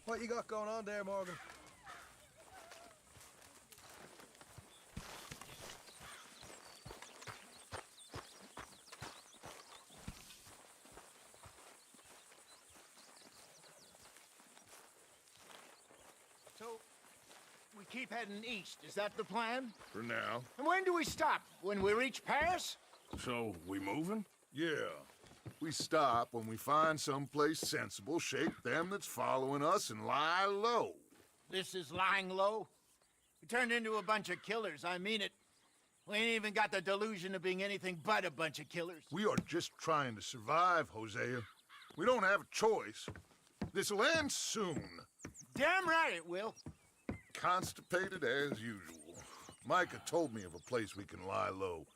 What you got going on there, Morgan? So, we keep heading east, is that the plan? For now. And when do we stop? When we reach Paris? So, we moving? Yeah. We stop when we find someplace sensible, shake them that's following us, and lie low. This is lying low? We turned into a bunch of killers, I mean it. We ain't even got the delusion of being anything but a bunch of killers. We are just trying to survive, Hosea. We don't have a choice. This'll end soon. Damn right it will. Constipated as usual. Micah told me of a place we can lie low.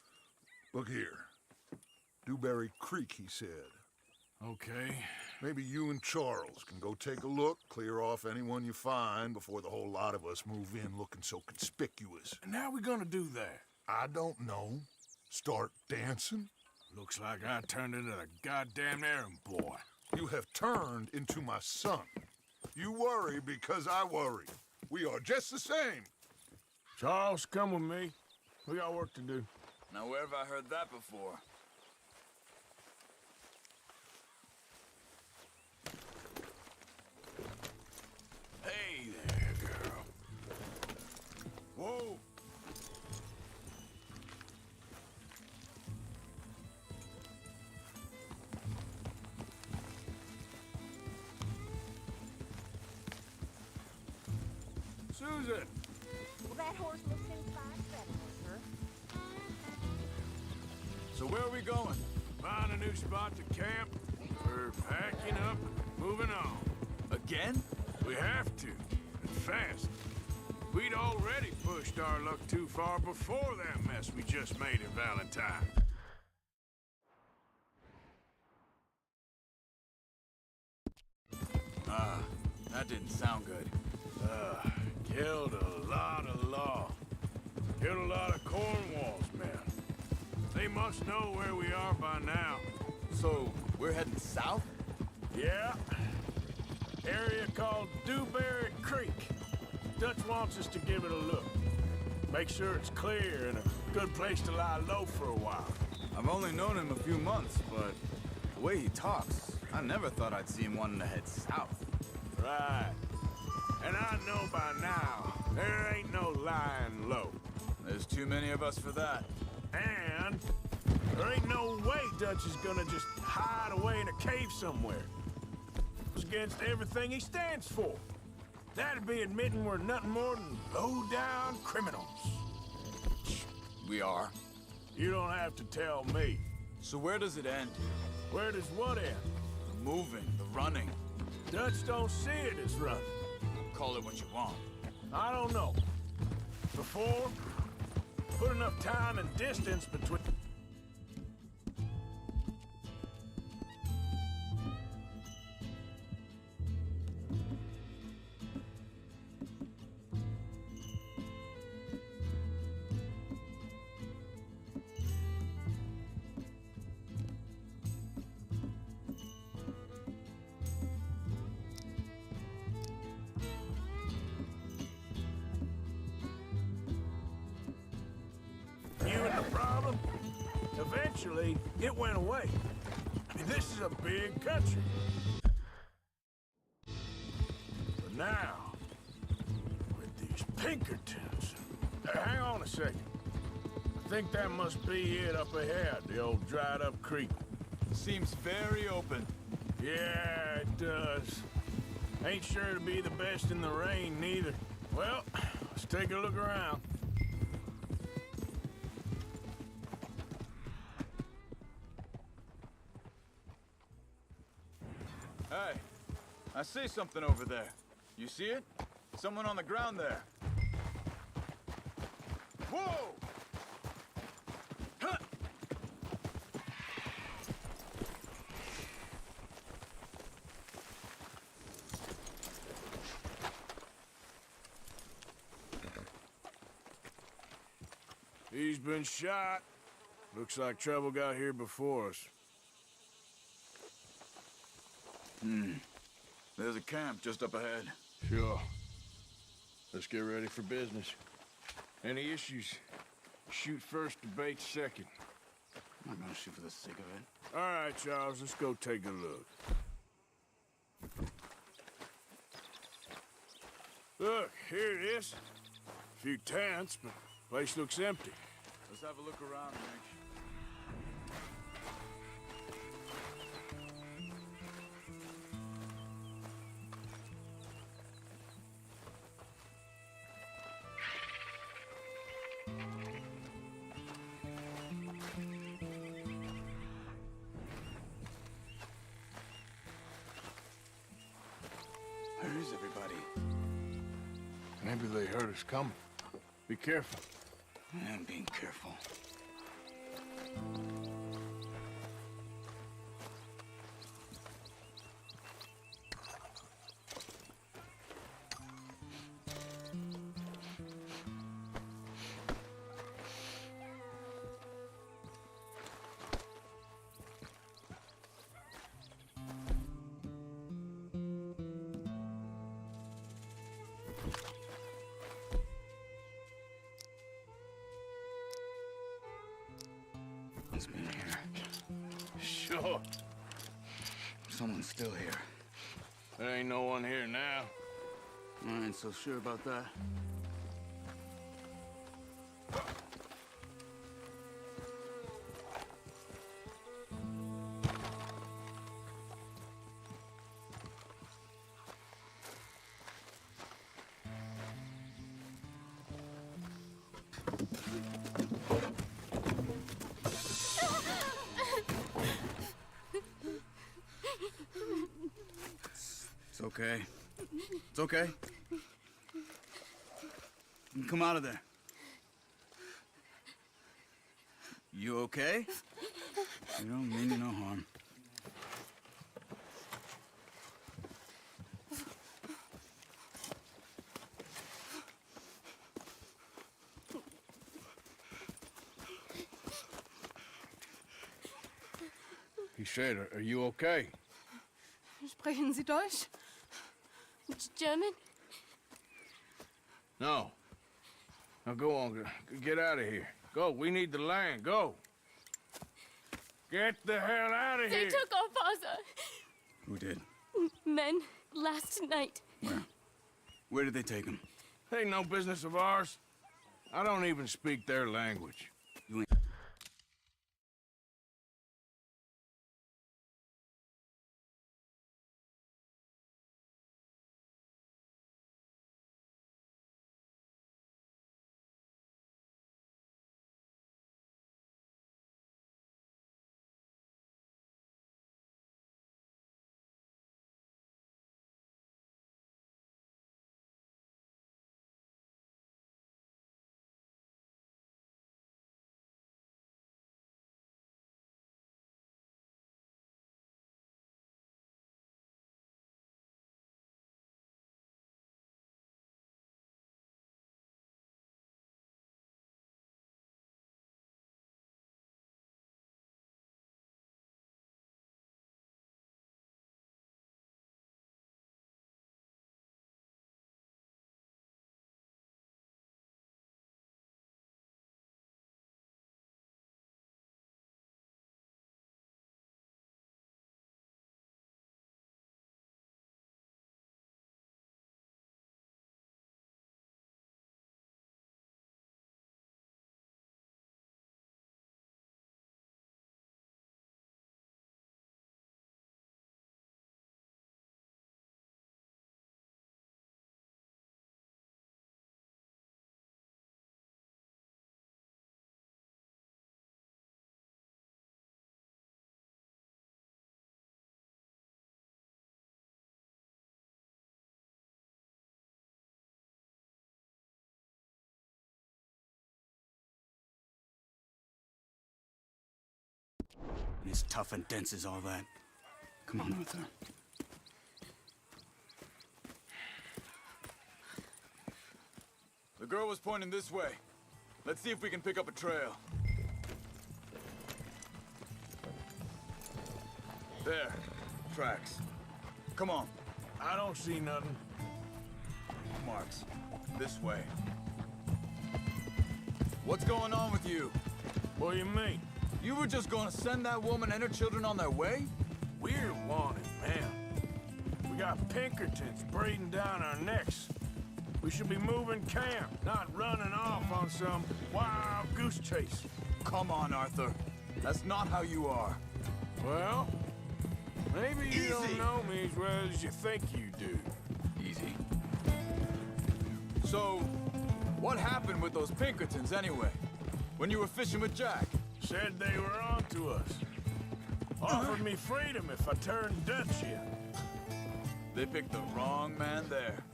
Look here. Dewberry Creek, he said. Okay. Maybe you and Charles can go take a look, clear off anyone you find before the whole lot of us move in looking so conspicuous. And how we gonna do that? I don't know. Start dancing? Looks like I turned into the goddamn errand boy. You have turned into my son. You worry because I worry. We are just the same. Charles, come with me. We got work to do. Now, where have I heard that before? Hey there, girl. Whoa! Susan! Well, that horse looks in fine feather, sir. So where are we going? Find a new spot to camp. We're packing up, moving on. Again? We have to, and fast. We'd already pushed our luck too far before that mess we just made in Valentine. That didn't sound good. Killed a lot of law. Killed a lot of Cornwall's men. They must know where we are by now. So, we're heading south? Yeah. Area called Dewberry Creek. Dutch wants us to give it a look. Make sure it's clear and a good place to lie low for a while. I've only known him a few months, but the way he talks, I never thought I'd see him wanting to head south. Right. And I know by now, there ain't no lying low. There's too many of us for that. And there ain't no way Dutch is gonna just hide away in a cave somewhere. It's against everything he stands for. That'd be admitting we're nothing more than low-down criminals. We are. You don't have to tell me. So where does it end? Where does what end? The moving, the running. Dutch don't see it as running. Call it what you want. I don't know. Before, put enough time and distance between... You and the problem? Eventually, it went away. I mean, this is a big country. But now, with these Pinkertons... hang on a second. I think that must be it up ahead, the old dried-up creek. Seems very open. Yeah, it does. Ain't sure to be the best in the rain, neither. Well, let's take a look around. Hey, I see something over there. You see it? Someone on the ground there. Whoa! Huh! He's been shot. Looks like trouble got here before us. There's a camp just up ahead. Sure. Let's get ready for business. Any issues? Shoot first, debate second. I'm not gonna shoot for the sake of it. All right, Charles, let's go take a look. Look, here it is. A few tents, but place looks empty. Let's have a look around and make sure. Where is everybody? Maybe they heard us coming. Be careful. I'm being careful. Someone's been here. Sure. Someone's still here. There ain't no one here now. I ain't so sure about that. It's okay. It's okay. You can come out of there. You okay? You don't mean you no harm. He said, are you okay? Sprechen Sie Deutsch? German? No. Now go on, get out of here. Go, we need the land, go. Get the hell out of They here. took our father. Who did? Men last night. Where? Where did they take him? Ain't no business of ours. I don't even speak their language. You ain't... And as tough and dense as all that. Come on, Arthur. The girl was pointing this way. Let's see if we can pick up a trail. There. Tracks. Come on. I don't see nothing. marks. This way. What's going on with you? What do you mean? You were just gonna send that woman and her children on their way? We're wanted, man. We got Pinkertons breathing down our necks. We should be moving camp, not running off on some wild goose chase. Come on, Arthur. That's not how you are. Well, maybe you Easy. don't know me as well as you think you do. Easy. So, what happened with those Pinkertons anyway? When you were fishing with Jack? Said they were on to us. Offered me freedom if I turned Dutch in. They picked the wrong man there.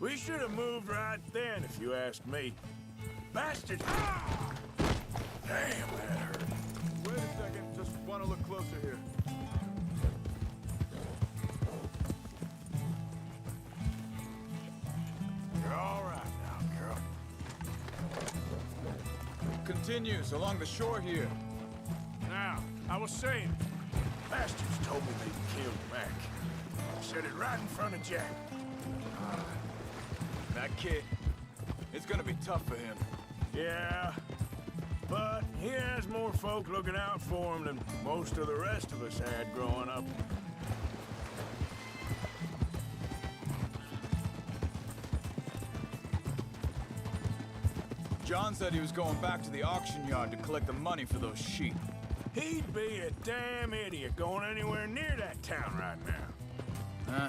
We should have moved right then, if you ask me. Bastards! Ah! Damn, that hurt. Wait a second, just want to look closer here. You're all right now, girl. Continues along the shore here. Now, I was saying, bastards told me they killed Mac. Said it right in front of Jack. That kid, it's gonna be tough for him. Yeah, but he has more folk looking out for him than most of the rest of us had growing up. John said he was going back to the auction yard to collect the money for those sheep. He'd be a damn idiot going anywhere near that town right now.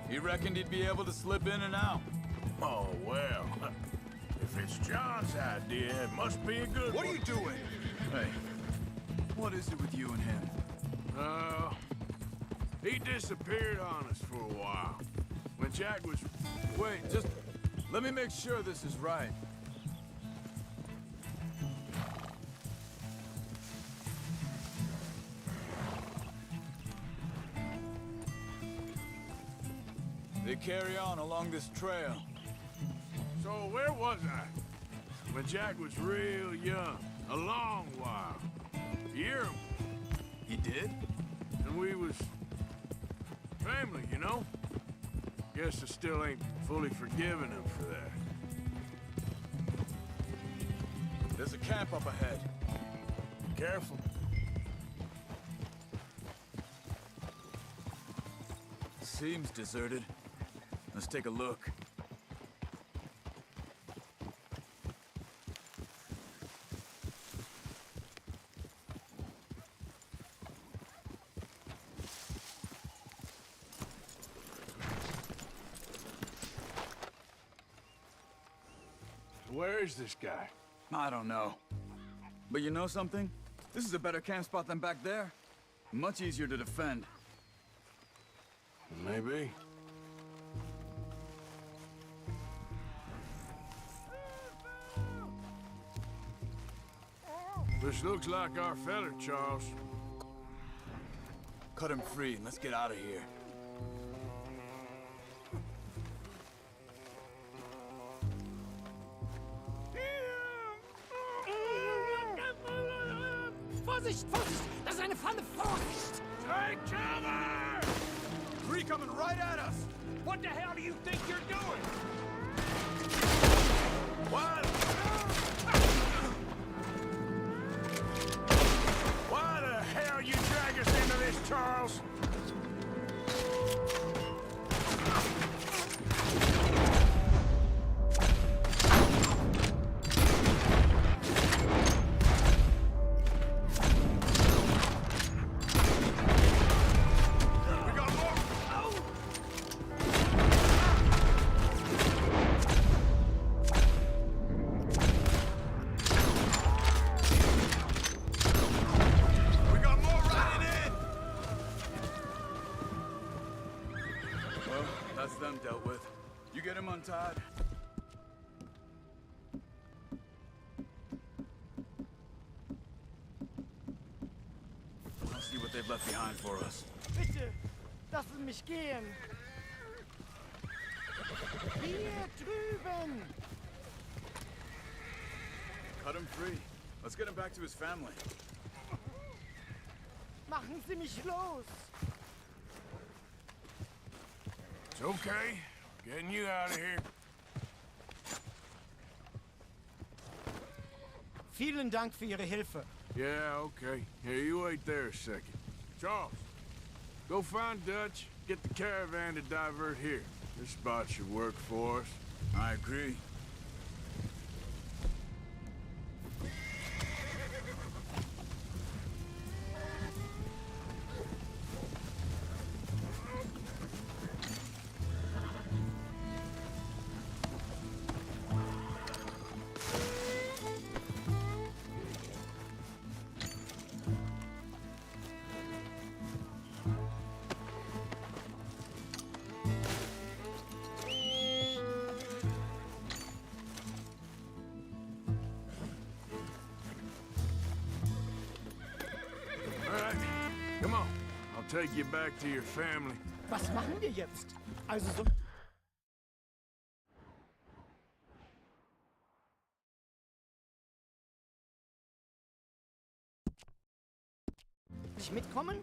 He reckoned he'd be able to slip in and out. Oh, well, if it's John's idea, it must be a good one. What are you doing? Hey, what is it with you and him? He disappeared on us for a while. When Jack was... Wait, just let me make sure this is right. They carry on along this trail. So where was I? When Jack was real young. A long while. A year. He did? And we was... family, you know? Guess I still ain't fully forgiven him for that. There's a camp up ahead. Careful. Seems deserted. Let's take a look. Where is this guy? I don't know. But you know something? This is a better camp spot than back there. Much easier to defend. Maybe. This looks like our fella, Charles. Cut him free and let's get out of here. Vorsicht, Vorsicht! Das ist eine Falle! Vorsicht! Take cover! Three coming right at us! What the hell do you think you're doing? What? Why the hell you drag us into this, Charles? That's them dealt with. You get him untied. I'll see what they've left behind for us. Bitte, lassen mich gehen. Hier drüben. Cut him free. Let's get him back to his family. Machen Sie mich los. It's okay. Getting you out of here. Vielen Dank für Ihre Hilfe. Yeah, okay. Here, you wait there a second. Charles, go find Dutch, get the caravan to divert here. This spot should work for us. I agree. Come on, I'll take you back to your family. Was machen wir jetzt? Also so... Ich mitkommen?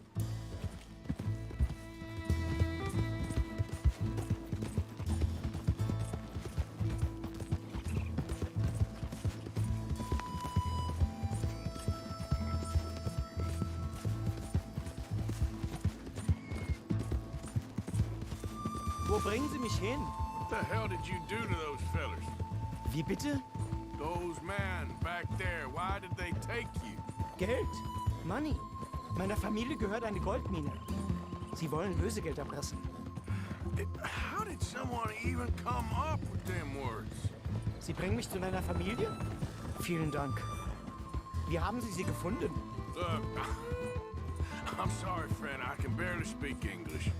Wo bringen Sie mich hin? What the hell did you do to those fellers? Wie bitte? Those men back there, why did they take you? Geld. Money. Meiner Familie gehört eine Goldmine. Sie wollen Lösegeld erpressen. How did someone even come up with them words? Sie bringen mich zu deiner Familie? Vielen Dank. Wie haben Sie sie gefunden? Look, I'm sorry, friend. I can barely speak English.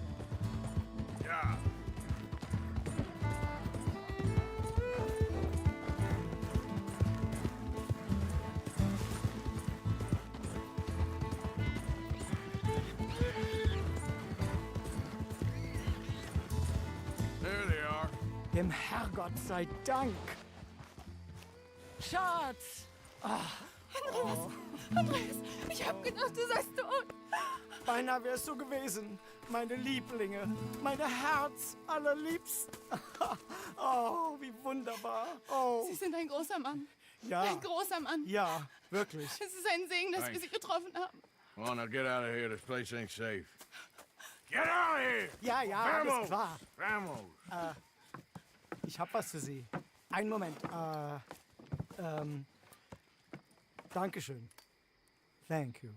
Yeah. There they are. Dem Herrgott sei Dank. Schatz! Andreas, ich hab gedacht, du seist tot. Beinahe wär's so gewesen. Meine Lieblinge, meine Herz allerliebsten. Oh, wie wunderbar. Oh, Sie sind ein großer Mann. ja, Ein großer Mann. ja, wirklich. Es ist ein Segen, dass wir Sie getroffen haben. Come on, now get out of here. This place ain't safe. Get out of here! Ja, ja, alles klar. Vamos! Ich hab was für Sie. Einen Moment. Dankeschön. Thank you.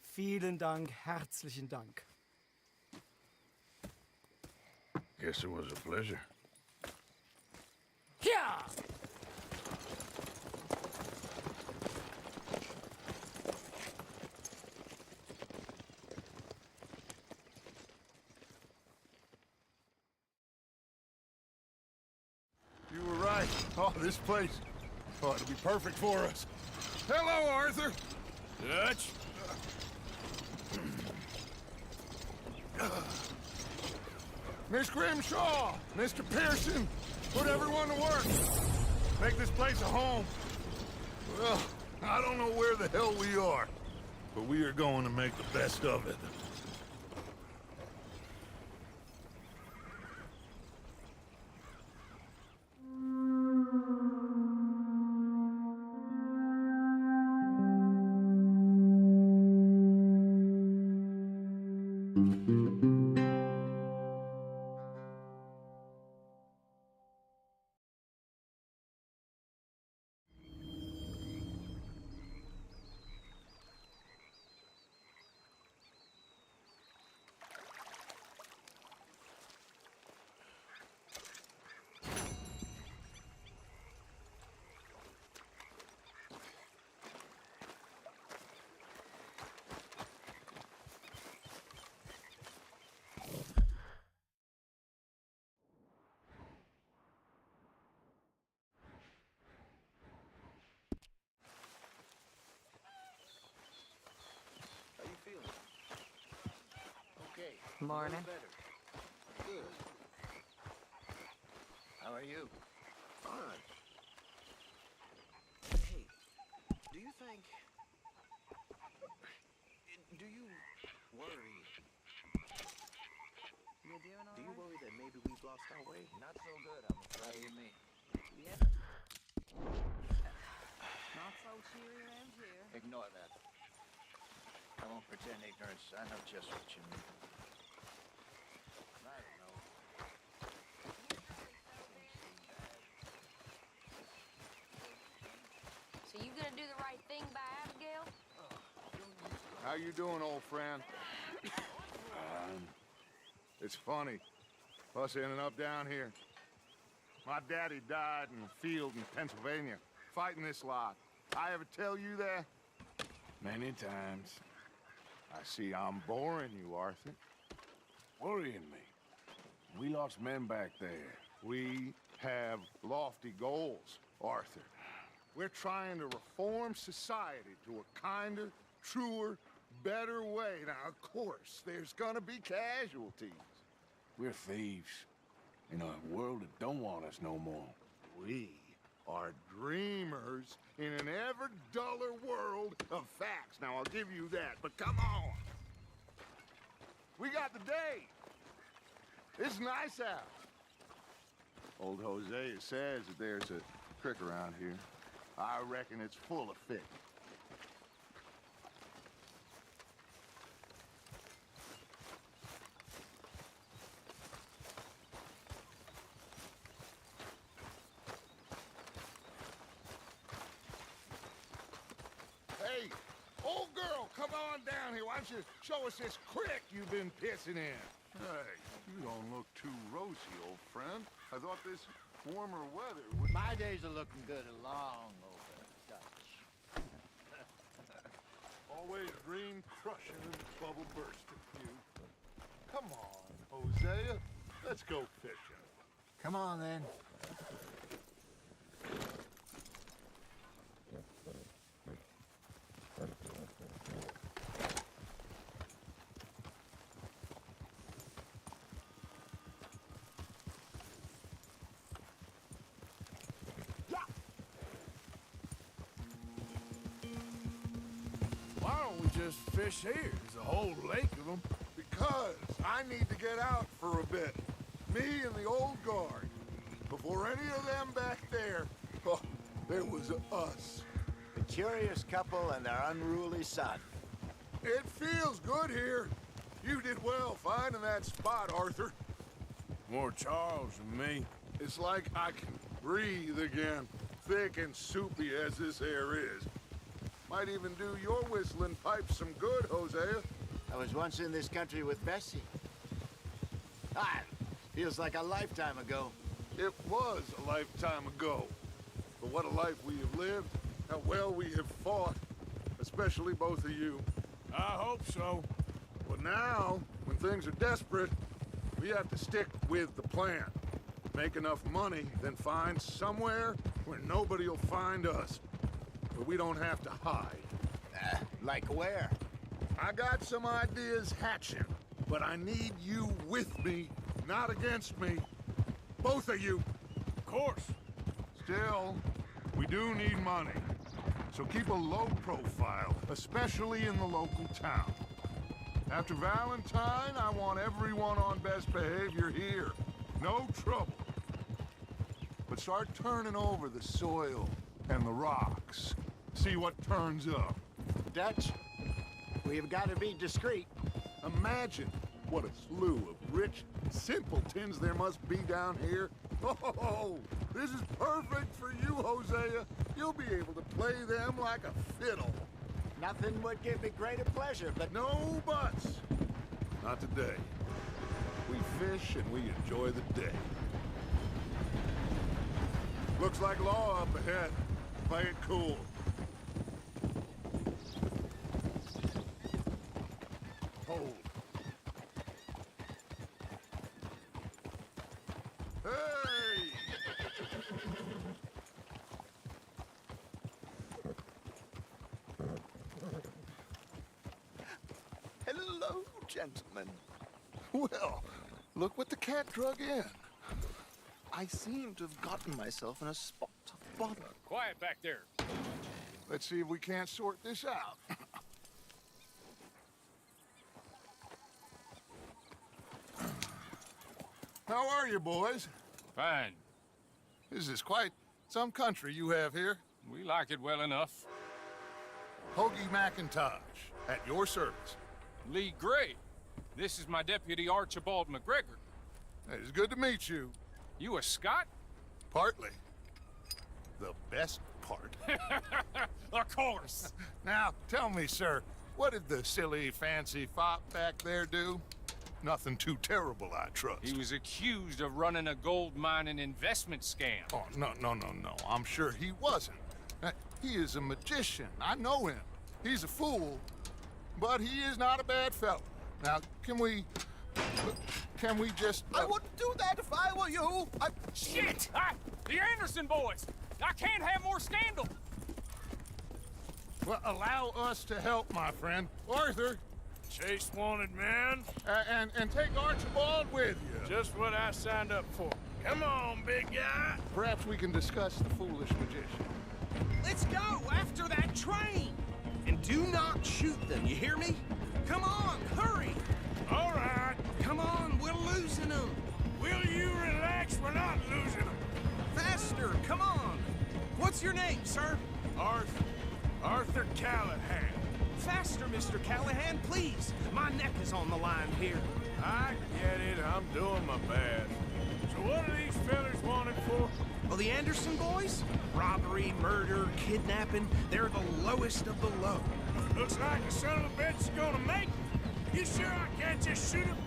Vielen Dank, herzlichen Dank. Guess it was a pleasure. Ja! You were right. Oh, this place. Oh, it'll be perfect for us. Hello, Arthur. Dutch? Miss Grimshaw, Mr. Pearson, put everyone to work. Make this place a home. Well, I don't know where the hell we are, but we are going to make the best of it. Morning. Good. How are you? Fine. Hey, do you think... Do you worry... Do you worry that maybe we've lost our way? Not so good, I'm afraid. What do you mean? Not so cheery around here. Ignore that. I won't pretend ignorance. I know just what you mean. I don't know. So you gonna do the right thing by Abigail? How you doing, old friend? It's funny. Us ending up down here. My daddy died in a field in Pennsylvania, fighting this lot. I ever tell you that? Many times. I see I'm boring you, Arthur. Worrying me. We lost men back there. We have lofty goals, Arthur. We're trying to reform society to a kinder, truer, better way. Now, of course, there's gonna be casualties. We're thieves. In a world that don't want us no more. We are dreamers in an ever duller world of facts. Now, I'll give you that, but come on. We got the day. It's nice out. Old Hosea says that there's a creek around here. I reckon it's full of fish. Hey, old girl, come on down here. Why don't you show us this creek you've been pissing in? Hey, you don't look too rosy, old friend. I thought this warmer weather would... My days are looking good along over Dutch. Always dream crushing and bubble bursting, you. Come on, Hosea. Let's go fishing. Come on, then. Why don't we just fish here? There's a whole lake of them. Because I need to get out for a bit. Me and the old guard. Before any of them back there, oh, there was us. The curious couple and their unruly son. It feels good here. You did well finding that spot, Arthur. More Charles than me. It's like I can breathe again, thick and soupy as this air is. Might even do your whistling pipes some good, Hosea. I was once in this country with Bessie. Ah, feels like a lifetime ago. It was a lifetime ago. But what a life we have lived, how well we have fought, especially both of you. I hope so. But now, when things are desperate, we have to stick with the plan. Make enough money, then find somewhere where nobody will find us. Where we don't have to hide. Like where? I got some ideas hatching, but I need you with me, not against me. Both of you. Of course. Still, we do need money. So keep a low profile, especially in the local town. After Valentine, I want everyone on best behavior here. No trouble. But start turning over the soil and the rocks. See what turns up. Dutch, we've got to be discreet. Imagine what a slew of rich simpletons there must be down here. Oh, this is perfect for you, Hosea. You'll be able to play them like a fiddle. Nothing would give me greater pleasure, but No buts. Not today. We fish and we enjoy the day. Looks like law up ahead. Play it cool. Hold. Hey! Hello, gentlemen. Well, look what the cat drug in. I seem to have gotten myself in a spot of bother. Quiet back there. Let's see if we can't sort this out. How are you, boys? Fine. This is quite some country you have here. We like it well enough. Hoagie McIntosh, at your service. Lee Gray. This is my deputy Archibald McGregor. It's good to meet you. You a Scot? Partly. The best part. Of course. Now, tell me, sir, what did the silly, fancy fop back there do? Nothing too terrible, I trust. He was accused of running a gold mining investment scam. Oh, no. I'm sure he wasn't. He is a magician. I know him. He's a fool, but he is not a bad fellow. Now, can we just... I wouldn't do that if I were you. Shit! The Anderson boys! I can't have more scandal! Well, allow us to help, my friend. Arthur, Chase wanted man. and take Archibald with you. Just what I signed up for. Come on, big guy. Perhaps we can discuss the foolish magician. Let's go after that train. And do not shoot them, you hear me? Come on, hurry. All right. Come on, we're losing them. Will you relax? We're not losing them. Faster, come on. What's your name, sir? Arthur Callahan. Faster, Mr. Callahan, please. My neck is on the line here. I get it. I'm doing my best. So what are these fellers wanted for? Well, the Anderson boys? Robbery, murder, kidnapping. They're the lowest of the low. Looks like the son of a bitch is gonna make it. You sure I can't just shoot him?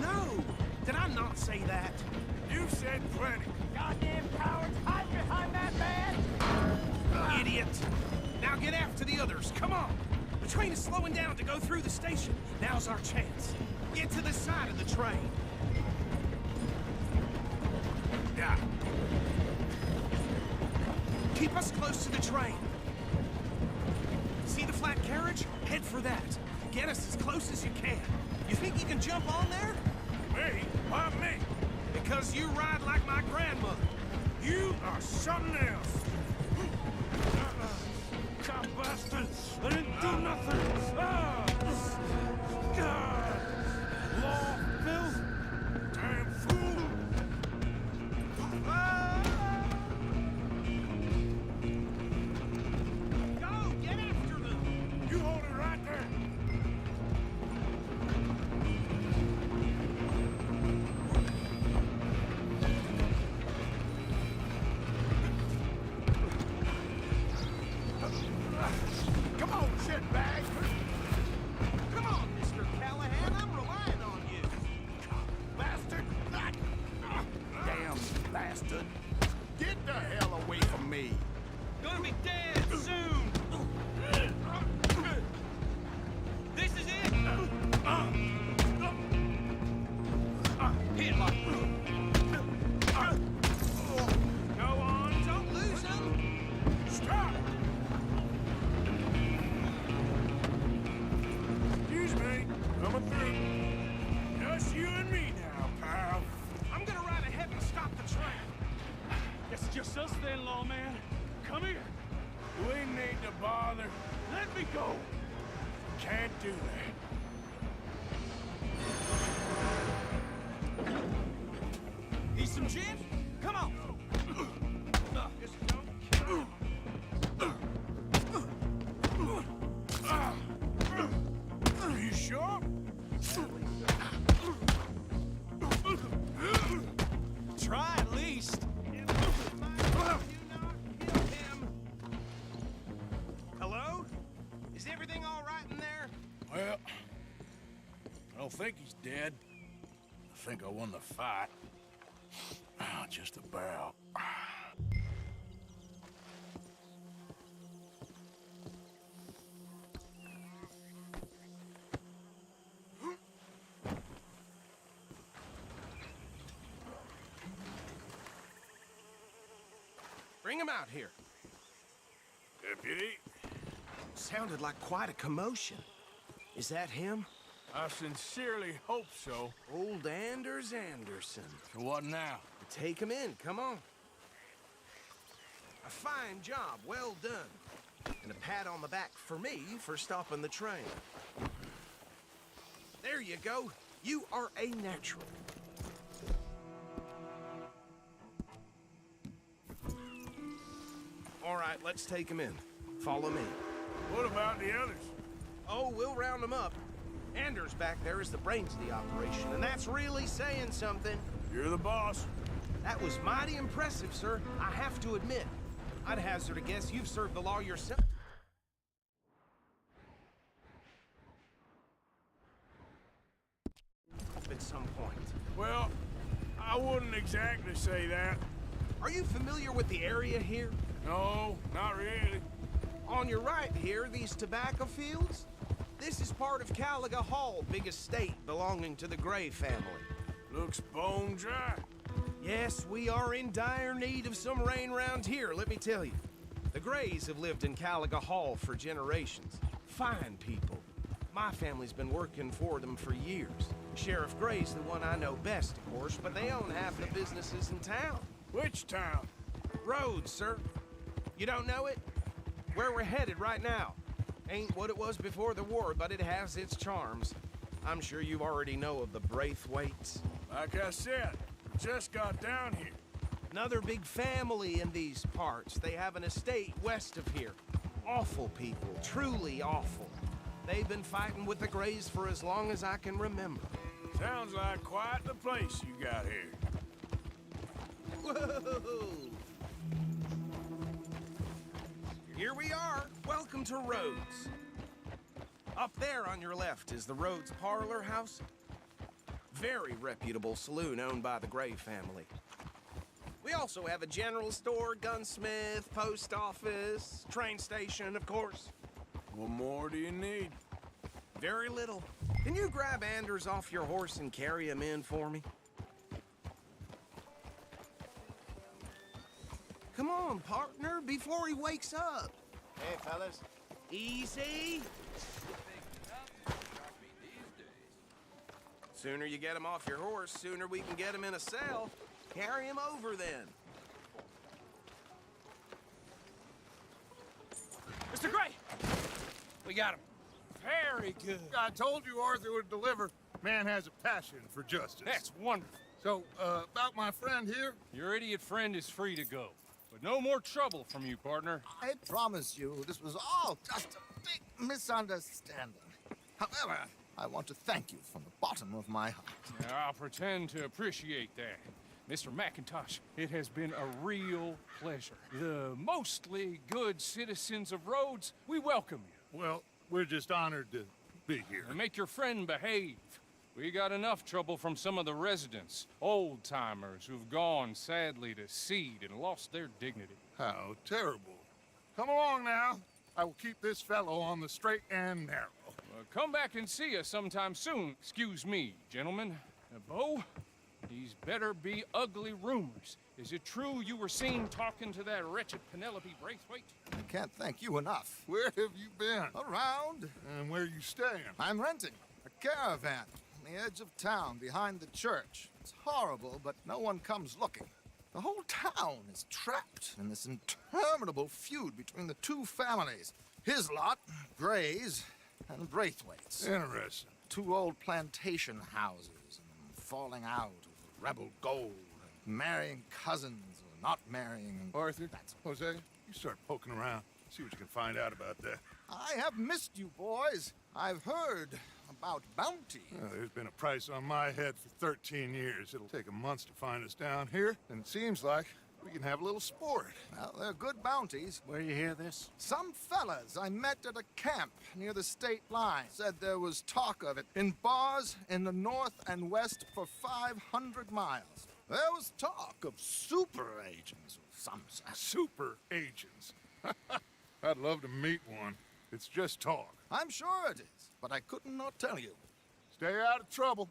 No. Did I not say that? You said plenty. Goddamn cowards, hide behind that man! Idiot! Now get after the others, come on! The train is slowing down to go through the station. Now's our chance. Get to the side of the train. Yeah. Keep us close to the train. See the flat carriage? Head for that. Get us as close as you can. You think you can jump on there? Me? Why me? Because you ride like my grandmother. You are something else. God bastard! I didn't do nothing! God! Law, Bill! Damn fool! Go! Get after them! You hold it right there! Come on, shitbag! Come on, Mr. Callahan, I'm relying on you. Bastard! Damn bastard. Get the hell away from me! Gonna be dead soon. This is it. Hit like. Go on, don't lose them. Stop! Excuse me, coming through. Just you and me now, pal. I'm gonna ride ahead and stop the train. It's just us then, lawman. Come here. We need to bother. Let me go. Can't do that. Need some gin? Come on. Just don't kill. Are you sure? Try at least. Hello? Is everything all right in there? Well, I don't think he's dead. I think I won the fight. Just about. Bring him out here. Deputy, Sounded like quite a commotion. Is that him? I sincerely hope so. Old Anders Anderson. So what now? Take him in, come on. A fine job, well done. And a pat on the back for me for stopping the train. There you go. You are a natural. All right. right, let's take him in. Follow me. What about the others? Oh, we'll round them up. Anders back there is the brains of the operation, and that's really saying something. You're the boss. That was mighty impressive, sir. I have to admit. I'd hazard a guess you've served the law yourself. At some point. Well, I wouldn't exactly say that. Are you familiar with the area here? No, not really. On your right here, these tobacco fields? This is part of Caliga Hall, big estate belonging to the Gray family. Looks bone dry. Yes, we are in dire need of some rain round here, let me tell you. The Grays have lived in Caliga Hall for generations. Fine people. My family's been working for them for years. Sheriff Gray's the one I know best, of course, but they own half the businesses in town. Which town? Rhodes, sir. You don't know it? Where we're headed right now. Ain't what it was before the war, but it has its charms. I'm sure you already know of the Braithwaites. Like I said, just got down here. Another big family in these parts. They have an estate west of here. Awful people, truly awful. They've been fighting with the Grays for as long as I can remember. Sounds like quite the place you got here. Whoa! Here we are. Welcome to Rhodes. Up there on your left is the Rhodes Parlor House. Very reputable saloon owned by the Gray family. We also have a general store, gunsmith, post office, train station, of course. What more do you need? Very little. Can you grab Anders off your horse and carry him in for me? Come on, partner, before he wakes up. Hey, fellas. Easy. Sooner you get him off your horse, sooner we can get him in a cell. Carry him over then. Mr. Gray! We got him. Very good. I told you Arthur would deliver. Man has a passion for justice. That's wonderful. So, about my friend here? Your idiot friend is free to go. But no more trouble from you, partner. I promise you, this was all just a big misunderstanding. However, I want to thank you from the bottom of my heart. Now, I'll pretend to appreciate that. Mr. McIntosh, it has been a real pleasure. The mostly good citizens of Rhodes, we welcome you. Well, we're just honored to be here. And make your friend behave. We got enough trouble from some of the residents, old-timers who've gone, sadly, to seed and lost their dignity. How terrible. Come along now. I will keep this fellow on the straight and narrow. Come back and see us sometime soon. Excuse me, gentlemen. Bo, these better be ugly rumors. Is it true you were seen talking to that wretched Penelope Braithwaite? I can't thank you enough. Where have you been? Around. And where are you staying? I'm renting a caravan on the edge of town behind the church. It's horrible, but no one comes looking. The whole town is trapped in this interminable feud between the two families. His lot, Gray's, and Braithwaite's. Interesting. Two old plantation houses, and falling out over rebel gold, and marrying cousins or not marrying. And Arthur, Jose, you start poking around. See what you can find out about that. I have missed you, boys. I've heard about bounty. Well, there's been a price on my head for 13 years. It'll take a month to find us down here, and it seems like we can have a little sport. Well, they're good bounties. Where you hear this? Some fellas I met at a camp near the state line said there was talk of it in bars in the north and west for 500 miles. There was talk of super agents of some sort. Super agents. I'd love to meet one. It's just talk. I'm sure it is, but I couldn't not tell you. Stay out of trouble.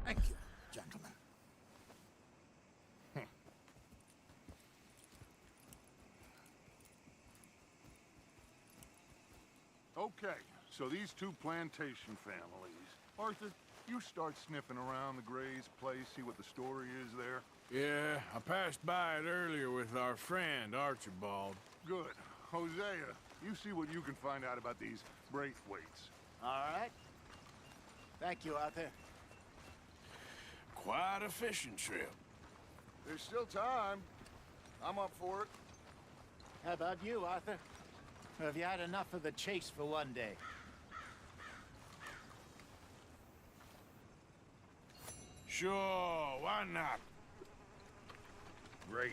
Thank you, gentlemen. Okay, so these two plantation families. Arthur, you start sniffing around the Gray's place, see what the story is there. Yeah, I passed by it earlier with our friend, Archibald. Good. Hosea, you see what you can find out about these Braithwaites. All right. Thank you, Arthur. Quite a fishing trip. There's still time. I'm up for it. How about you, Arthur? Have you had enough of the chase for one day? Sure, why not? Great.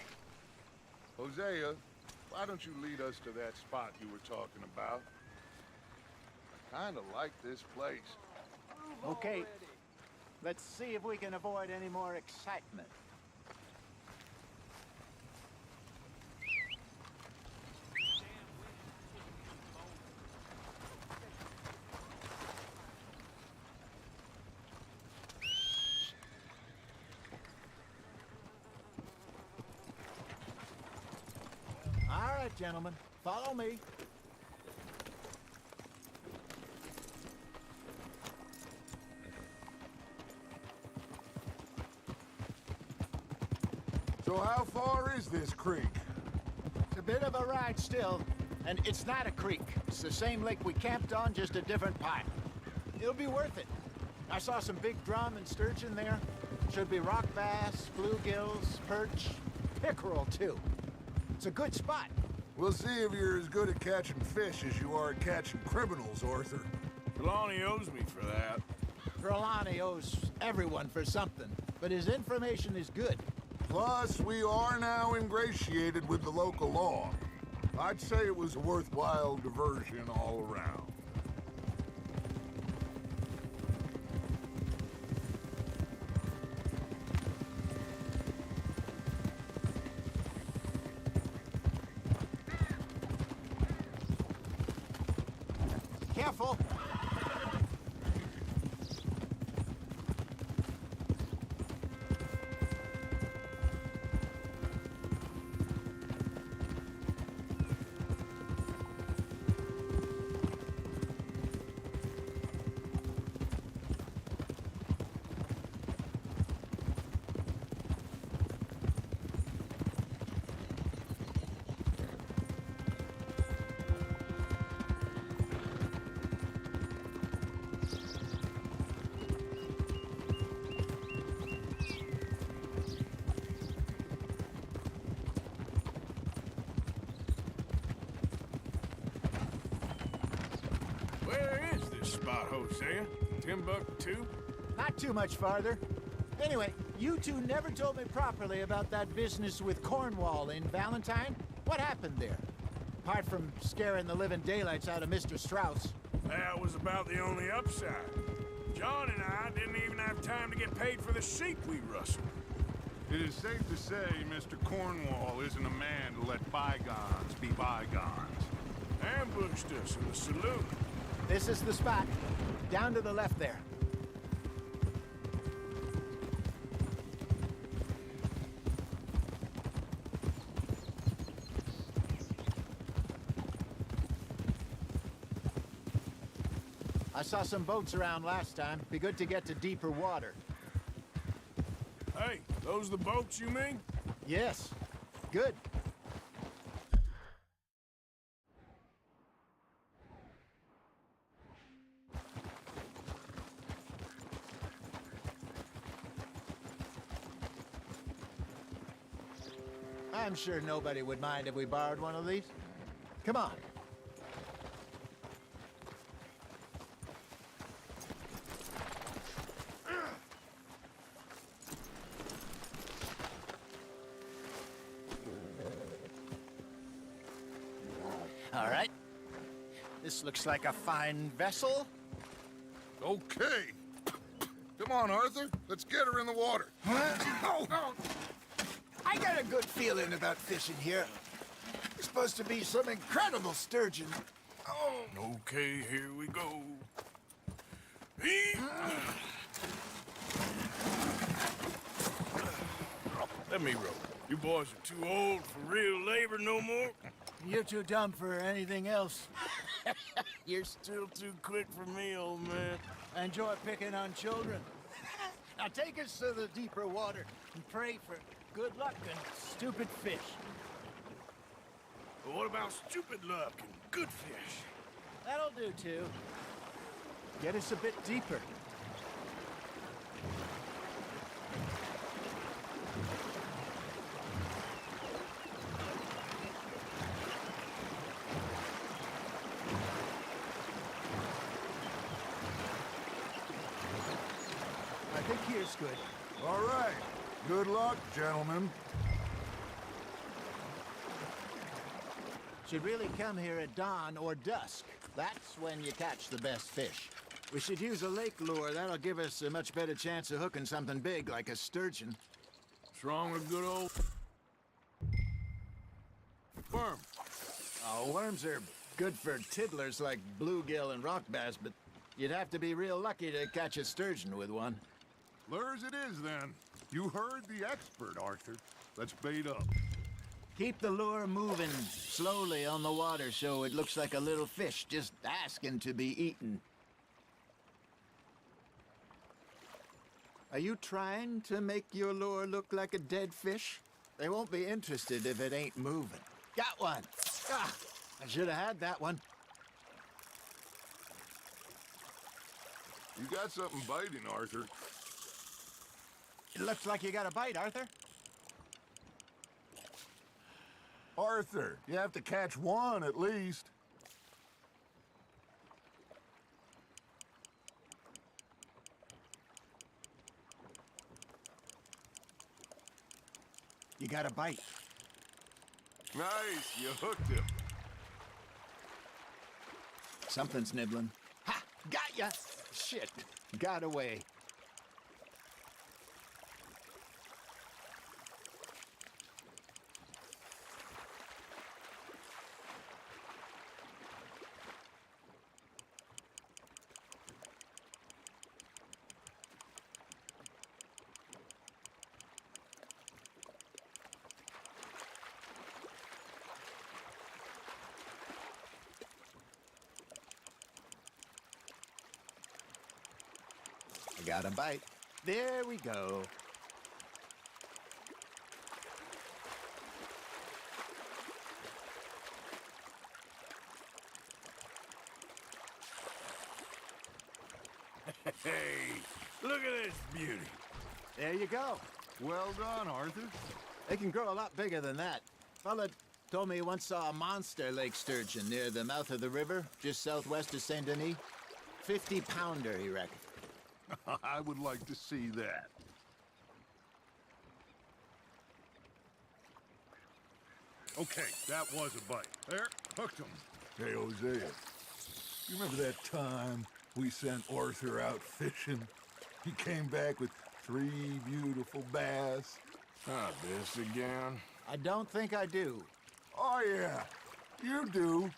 Hosea, why don't you lead us to that spot you were talking about? I kinda like this place. Okay. Let's see if we can avoid any more excitement. All right, gentlemen, follow me. So how far is this creek? It's a bit of a ride still, and it's not a creek. It's the same lake we camped on, just a different part. It'll be worth it. I saw some big drum and sturgeon there. Should be rock bass, bluegills, perch, pickerel too. It's a good spot. We'll see if you're as good at catching fish as you are at catching criminals, Arthur. Trelawney owes me for that. Trelawney owes everyone for something, but his information is good. Plus, we are now ingratiated with the local law. I'd say it was a worthwhile diversion all around. Careful! Spot, Hosea? Timbuktu? Not too much farther. Anyway, you two never told me properly about that business with Cornwall in Valentine. What happened there? Apart from scaring the living daylights out of Mr. Strauss. That was about the only upside. John and I didn't even have time to get paid for the sheep we rustled. It is safe to say Mr. Cornwall isn't a man to let bygones be bygones. Ambushed us in the saloon. This is the spot. Down to the left there. I saw some boats around last time. Be good to get to deeper water. Hey, those the boats you mean? Yes. Good. I'm sure nobody would mind if we borrowed one of these. Come on. All right. This looks like a fine vessel. Okay. Come on, Arthur. Let's get her in the water. Oh. I got a good feeling about fishing here. There's supposed to be some incredible sturgeon. Okay, here we go. Let me row. You boys are too old for real labor no more. You're too dumb for anything else. You're still too quick for me, old man. I enjoy picking on children. Now take us to the deeper water and pray for good luck and stupid fish. But what about stupid luck and good fish? That'll do, too. Get us a bit deeper. I think here's good. All right. Good luck, gentlemen. Should really come here at dawn or dusk. That's when you catch the best fish. We should use a lake lure. That'll give us a much better chance of hooking something big like a sturgeon. What's wrong with good old worm? Oh, worms are good for tiddlers like bluegill and rock bass, but you'd have to be real lucky to catch a sturgeon with one. Lures it is, then. You heard the expert, Arthur. Let's bait up. Keep the lure moving slowly on the water so it looks like a little fish just asking to be eaten. Are you trying to make your lure look like a dead fish? They won't be interested if it ain't moving. Got one! Ah, I should have had that one. You got something biting, Arthur. It looks like you got a bite, Arthur. Arthur, you have to catch one at least. You got a bite. Nice, you hooked him. Something's nibbling. Ha! Got ya! Shit, got away. Got a bite. There we go. Hey, look at this beauty. There you go. Well done, Arthur. They can grow a lot bigger than that. Fella told me he once saw a monster lake sturgeon near the mouth of the river, just southwest of Saint Denis. 50-pounder, he reckoned. I would like to see that. Okay, that was a bite. There, hooked him. Hey, Hosea, you remember that time we sent Arthur out fishing? He came back with 3 beautiful bass. Not this again. I don't think I do. Oh, yeah, you do.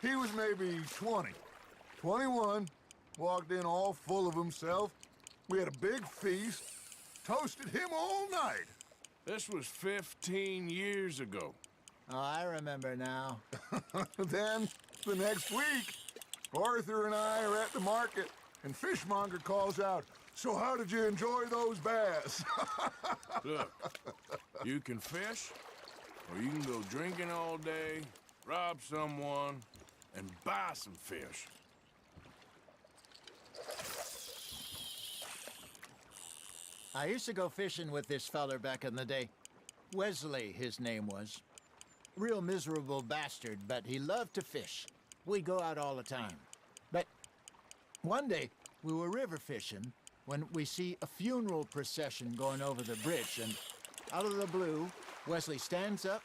He was maybe 20, 21. Walked in all full of himself. We had a big feast. Toasted him all night. This was 15 years ago. Oh, I remember now. Then, the next week, Arthur and I are at the market, and Fishmonger calls out, "So how did you enjoy those bass?" Look, you can fish, or you can go drinking all day, rob someone, and buy some fish. I used to go fishing with this feller back in the day. Wesley, his name was. Real miserable bastard, but he loved to fish. We'd go out all the time. But one day, we were river fishing when we see a funeral procession going over the bridge, and out of the blue, Wesley stands up,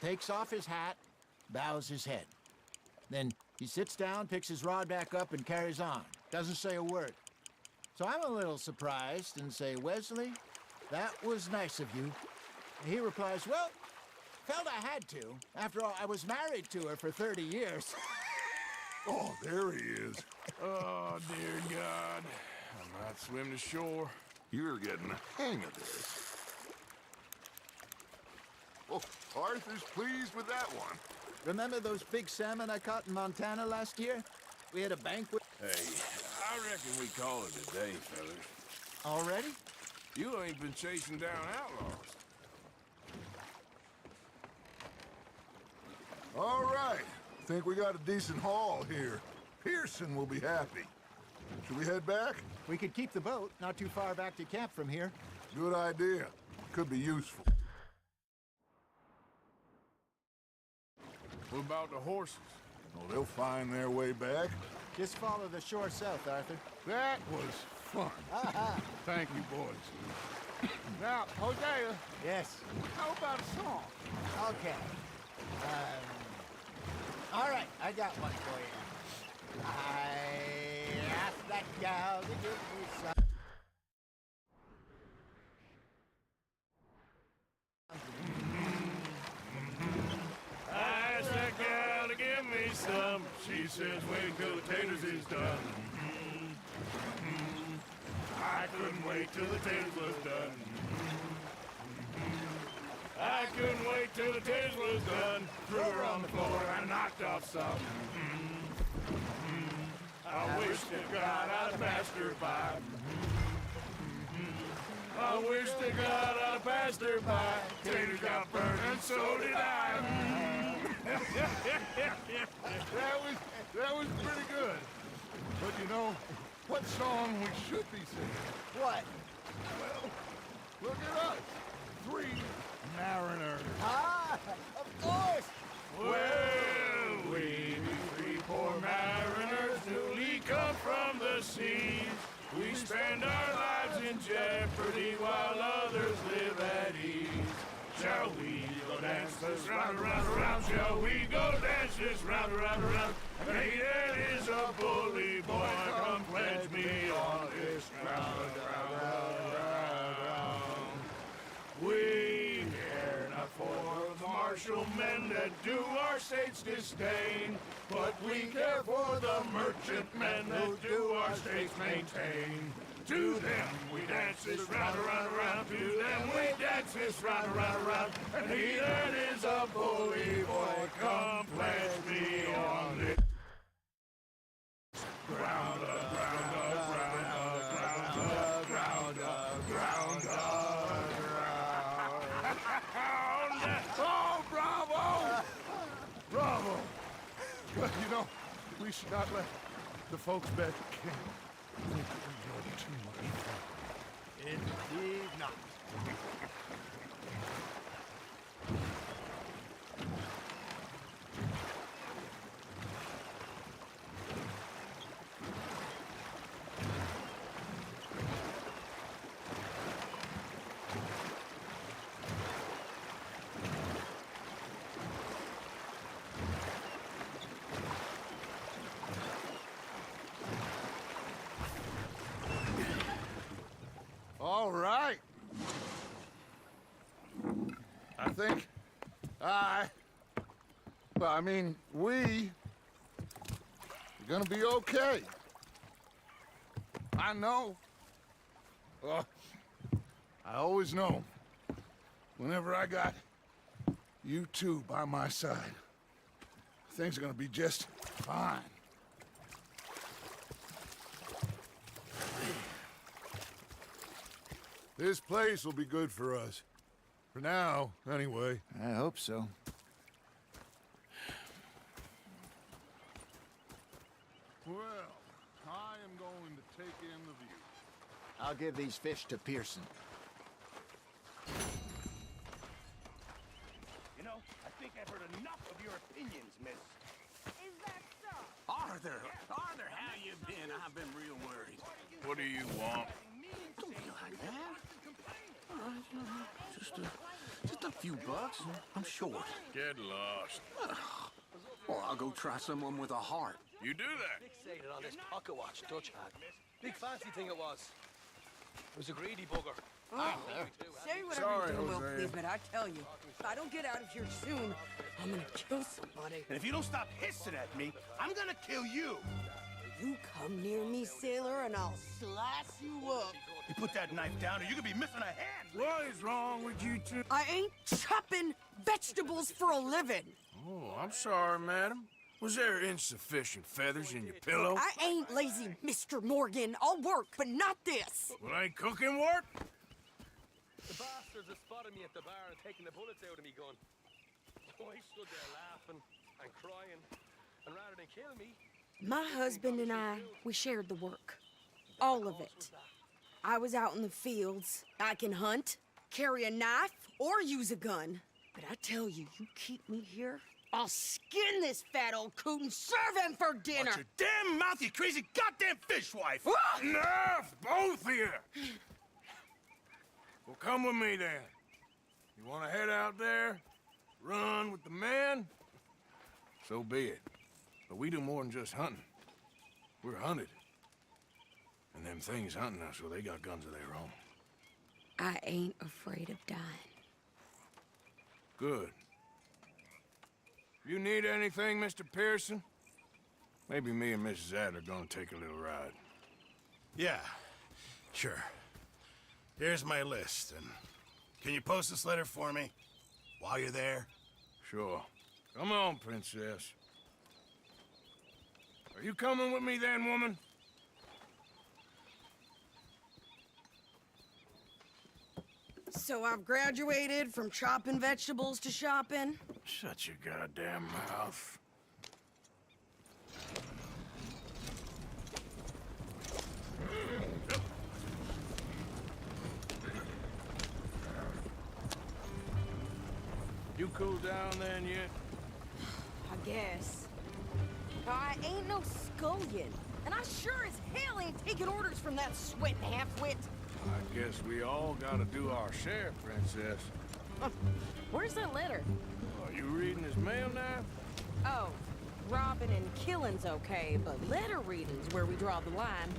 takes off his hat, bows his head. Then he sits down, picks his rod back up, and carries on. Doesn't say a word. So I'm a little surprised and say, "Wesley, that was nice of you." And he replies, "Well, felt I had to. After all, I was married to her for 30 years. Oh, there he is. Oh, dear God. I might swim to shore. You're getting the hang of this. Oh, Arthur's pleased with that one. Remember those big salmon I caught in Montana last year? We had a banquet. Hey, I reckon we call it a day, fellas. Already? You ain't been chasing down outlaws. All right. Think we got a decent haul here. Pearson will be happy. Should we head back? We could keep the boat not too far back to camp from here. Good idea. Could be useful. What about the horses? Oh, they'll find their way back. Just follow the shore south, Arthur. That was fun. Thank you, boys. Now, Hosea. Yes. How about a song? Okay. All right, I got one for you. I asked that gal to give me some. I asked that gal to give me some. She says wait till the taters is done. I couldn't wait till the taters was done. I couldn't wait till the taters was done. Threw her on the floor and knocked off some. I wish to God I'd passed her by. I wish to God I passed her by. Taters got burned and so did I. That was pretty good. But you know, what song we should be singing? What? Well, look at us. 3 mariners. Ah, of course. Well, we be 3 poor mariners newly come from the seas. We spend our lives in jeopardy while others live at ease. Shall we go dance this round, around, around? Shall we go dance this round, around, around? Hey, that is a bully boy. Come pledge me on this round, round, round, round. We care not for the martial men that do our state's disdain, but we care for the merchant men that do our state's maintain. To them we dance this round, around, around. To them we dance this round, around, around. And he that is a bully boy, come pledge me on this ground, ground, ground, ground, ground, ground, ground. Oh, bravo! Bravo! But, you know, we should not let the folks back at camp think that we had too much fun. Indeed not. All right. I think we are gonna be okay. I know. I always know. Whenever I got you two by my side, things are gonna be just fine. This place will be good for us. For now, anyway. I hope so. Well, I am going to take in the view. I'll give these fish to Pearson. You know, I think I've heard enough of your opinions, miss. Is that so? Arthur, how you been? I've been real worried. What do you want? Don't be like that. All right, just a few bucks. I'm short. Get lost. Well, I'll go try someone with a heart. You do that. Fixated on this pocket watch Dutch had. Big fancy thing it was. It was a greedy bugger. Say whatever Sorry, you do, Will, Hosea. please, but I tell you, if I don't get out of here soon, I'm gonna kill somebody. And if you don't stop hissing at me, I'm gonna kill you. You come near me, sailor, and I'll slice you up. You put that knife down or you could be missing a hand. What is wrong with you two? I ain't chopping vegetables for a living. Oh, I'm sorry, madam. Was there insufficient feathers in your pillow? I ain't lazy, Mr. Morgan. I'll work, but not this. Well, ain't cooking work? The bastards have spotted me at the bar and taken the bullets out of me gun. Oh, I stood there laughing and crying, and rather than kill me... My husband and I, we shared the work. All of it. I was out in the fields. I can hunt, carry a knife, or use a gun. But I tell you, you keep me here, I'll skin this fat old coot and serve him for dinner. Watch your damn mouth, you crazy goddamn fishwife! Enough, both of you! Well, come with me then. You want to head out there, run with the men? So be it. But we do more than just hunting. We're hunted. And them things hunting us, well, they got guns of their own. I ain't afraid of dying. Good. You need anything, Mr. Pearson? Maybe me and Mrs. Adler are gonna take a little ride. Yeah, sure. Here's my list, and can you post this letter for me while you're there? Sure. Come on, princess. Are you coming with me then, woman? So I've graduated from chopping vegetables to shopping? Shut your goddamn mouth. You cool down then yet? I guess. I ain't no scullion, and I sure as hell ain't taking orders from that sweat half-wit. I guess we all gotta do our share, princess. Where's that letter? Are you reading his mail now? Oh, robbing and killing's okay, but letter reading's where we draw the line.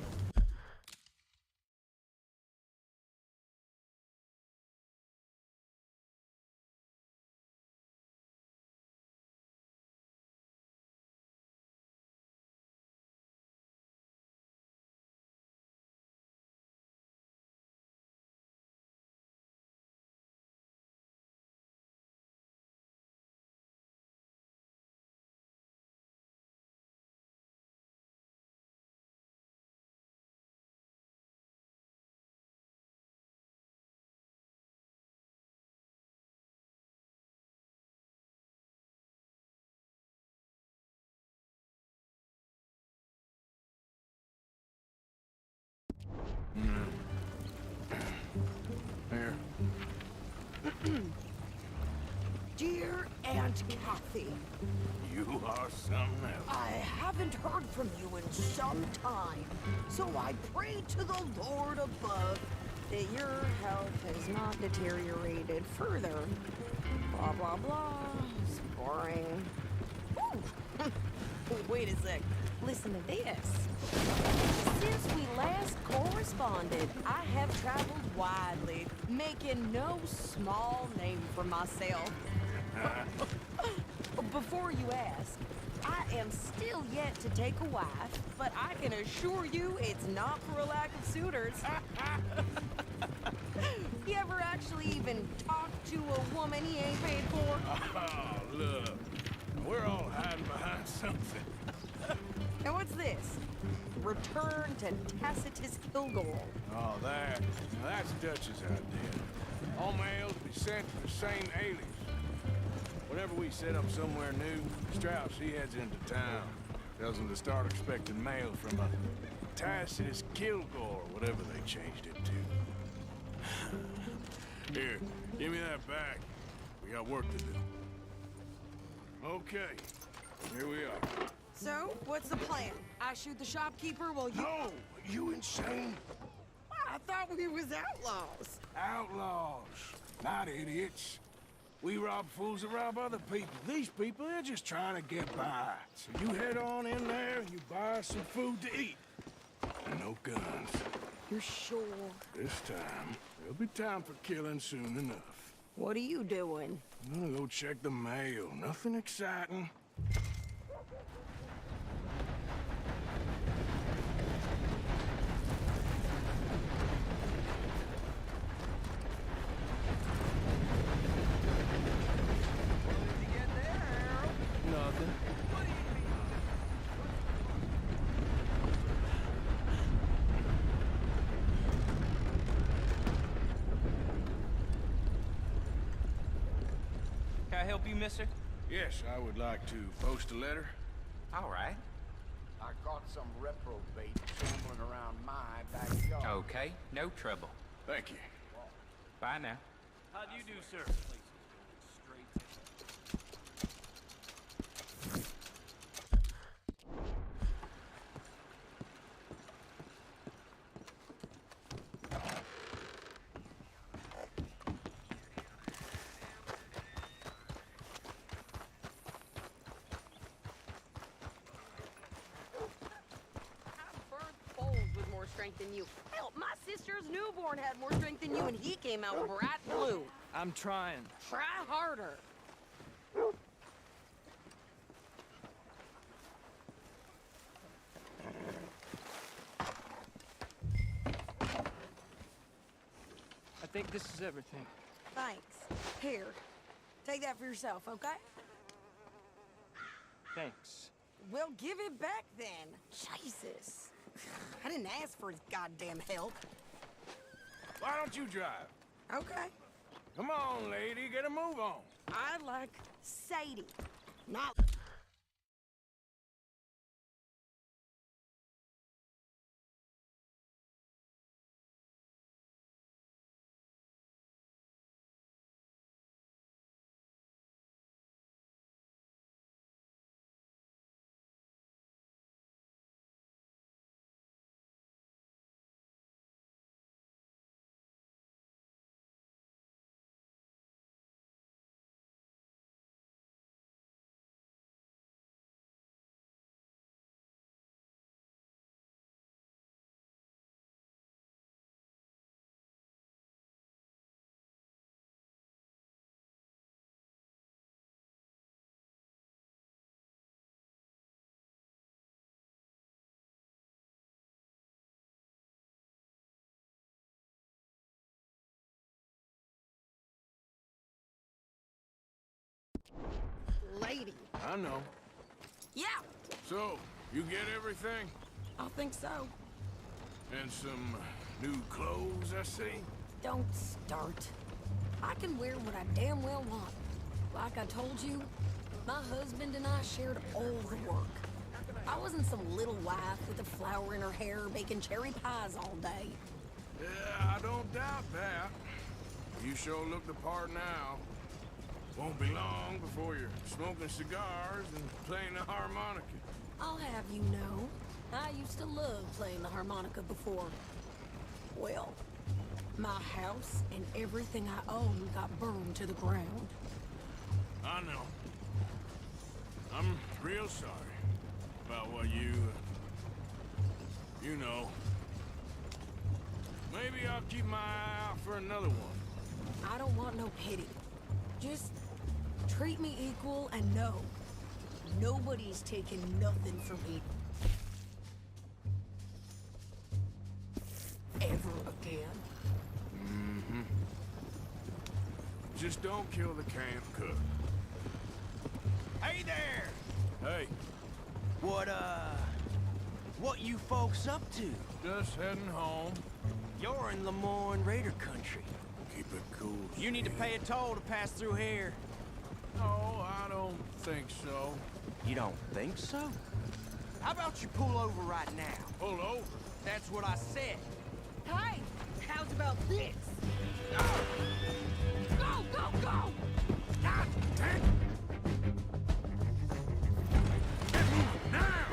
Here. Dear Aunt Kathy, You are something else. I haven't heard from you in some time, so I pray to the Lord above that your health has not deteriorated further. Blah, blah, blah. It's boring. Ooh. Wait a sec. Listen to this. Since we last corresponded, I have traveled widely, making no small name for myself. Before you ask, I am still yet to take a wife, but I can assure you it's not for a lack of suitors. You ever actually even talked to a woman he ain't paid for? Oh, look. We're all hiding behind something. And what's this? Return to Tacitus Kilgore. Oh, that. Now that's Dutch's idea. All mails be sent to the same alias. Whenever we set up somewhere new, Strauss, he heads into town. Tells them to start expecting mail from a Tacitus Kilgore, whatever they changed it to. Here, give me that back. We got work to do. Okay, here we are. So, what's the plan? I shoot the shopkeeper while you... No! You insane? I thought we was outlaws. Outlaws, not idiots. We rob fools that rob other people. These people, they're just trying to get by. So you head on in there and you buy some food to eat. And no guns. You're sure? This time, there'll be time for killing soon enough. What are you doing? I'm gonna go check the mail. Nothing exciting. Can I help you, mister? Yes, I would like to post a letter. All right. I caught some reprobate shambling around my backyard. Okay, no trouble. Thank you. Bye now. How do you do, sir? Than you. Hell, my sister's newborn had more strength than you, and he came out bright blue. I'm trying. Try harder. I think this is everything. Thanks. Here, take that for yourself, okay? Thanks. Well, give it back then. Jesus. I didn't ask for his goddamn help. Why don't you drive? Okay. Come on, lady, get a move on. I like Sadie, not... Lady. I know. Yeah, So, you get everything? I think so. And some new clothes, I see? Don't start. I can wear what I damn well want. Like I told you, my husband and I shared all the work. I wasn't some little wife with a flower in her hair baking cherry pies all day. Yeah, I don't doubt that. You sure look the part now. Won't be long before you're smoking cigars and playing the harmonica. I'll have you know, I used to love playing the harmonica before. Well, my house and everything I own got burned to the ground. I know. I'm real sorry about what you know. Maybe I'll keep my eye out for another one. I don't want no pity. Just treat me equal and know nobody's taking nothing from me. Ever again. Mm-hmm. Just don't kill the camp cook. Hey there! Hey, What you folks up to? just heading home. You're in Lemoyne Raider country. Keep it cool. You need to pay a toll to pass through here. No, I don't think so. You don't think so? How about you pull over right now? Pull over? That's what I said. Hey, how's about this? Go, go, go! God dang! Get moving now!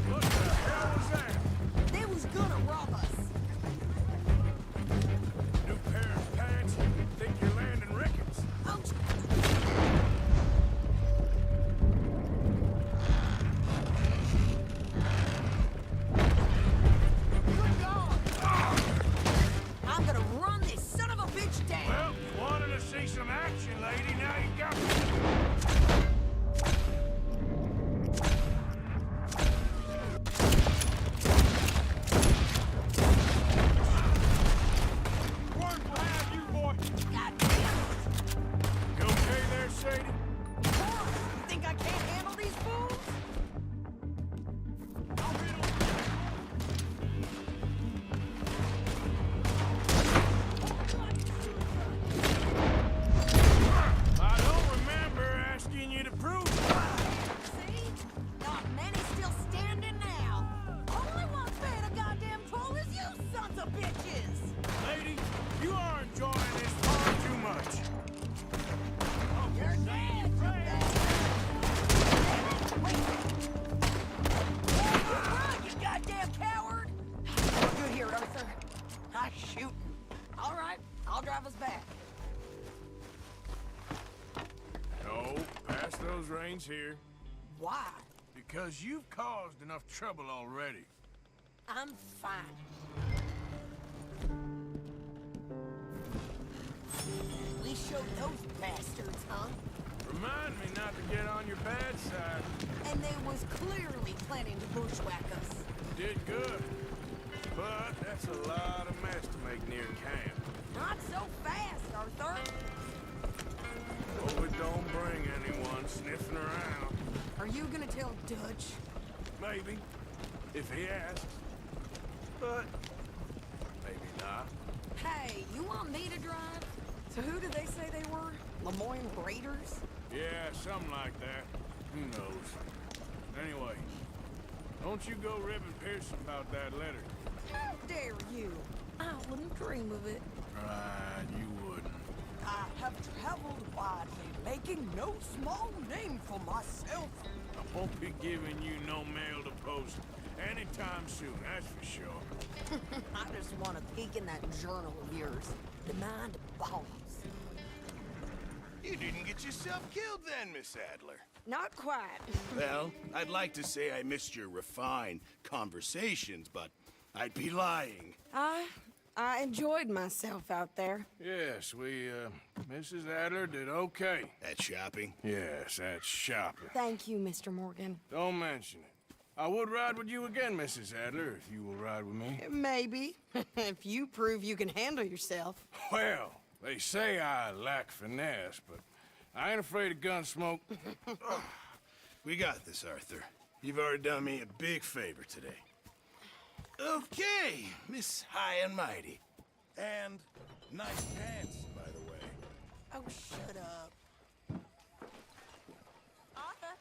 What the hell was that? They was gonna rob us. New pair of pants? Think you're landing Ricketts? Oh, good God! I'm gonna run this son of a bitch down. remains here. Why? Because you've caused enough trouble already. I'm fine. We showed those bastards, huh? Remind me not to get on your bad side. And they was clearly planning to bushwhack us. Did good. But that's a lot of mess to make near camp. Not so fast, Arthur. Hope it don't bring anyone sniffing around. Are you gonna tell Dutch? Maybe, if he asks. But maybe not. Hey, you want me to drive? So who did they say they were? Lemoyne Raiders? Yeah, something like that. Who knows? Anyway, don't you go ribbing Pearson about that letter. How dare you? I wouldn't dream of it. Right, you wouldn't. I have traveled widely, making no small name for myself. I won't be giving you no mail to post anytime soon, that's for sure. I just want to peek in that journal of yours. The mind boggles. You didn't get yourself killed then, Miss Adler. Not quite. Well, I'd like to say I missed your refined conversations, but I'd be lying. I enjoyed myself out there. Yes, Mrs. Adler did okay. At shopping? Yes, that's shopping. Thank you, Mr. Morgan. Don't mention it. I would ride with you again, Mrs. Adler, if you will ride with me. Maybe. If you prove you can handle yourself. Well, they say I lack finesse, but I ain't afraid of gun smoke. We got this, Arthur. You've already done me a big favor today. Okay, Miss High and Mighty. And nice pants, by the way. Oh, shut up. Arthur.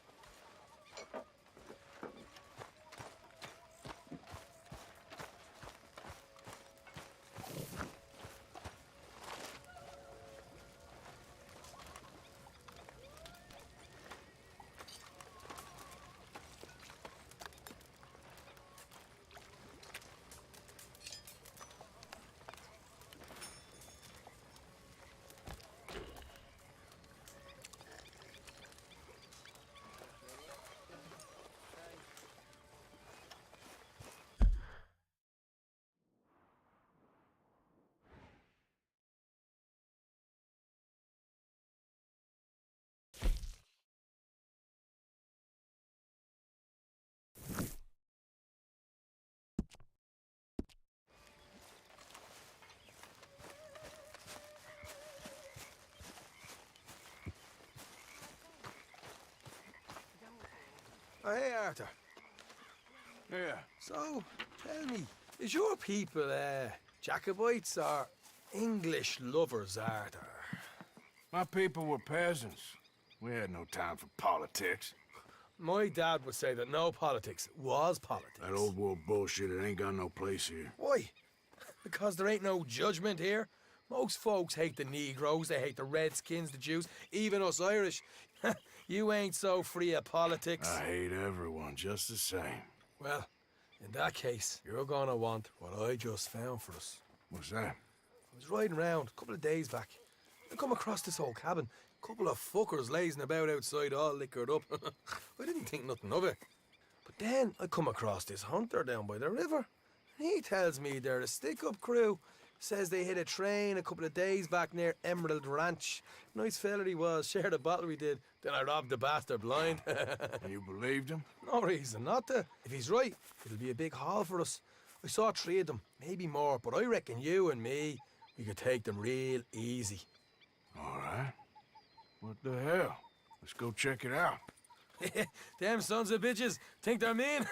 Oh, hey, Arthur. Yeah. So, tell me, is your people, Jacobites or English lovers, Arthur? My people were peasants. We had no time for politics. My dad would say that no politics was politics. That old world bullshit, it ain't got no place here. Why? Because there ain't no judgment here. Most folks hate the Negroes, they hate the Redskins, the Jews, even us Irish. You ain't so free of politics. I hate everyone just the same. Well, in that case, you're gonna want what I just found for us. What's that? I was riding around a couple of days back. I come across this old cabin. A couple of fuckers lazing about outside all liquored up. I didn't think nothing of it. But then I come across this hunter down by the river. He tells me they're a stick-up crew. Says they hit a train a couple of days back near Emerald Ranch. Nice fella he was, shared a bottle we did. Then I robbed the bastard blind. You believed him? No reason not to. If he's right, it'll be a big haul for us. I saw 3 of them, maybe more, but I reckon you and me, we could take them real easy. All right. What the hell? Let's go check it out. Them sons of bitches think they're mean.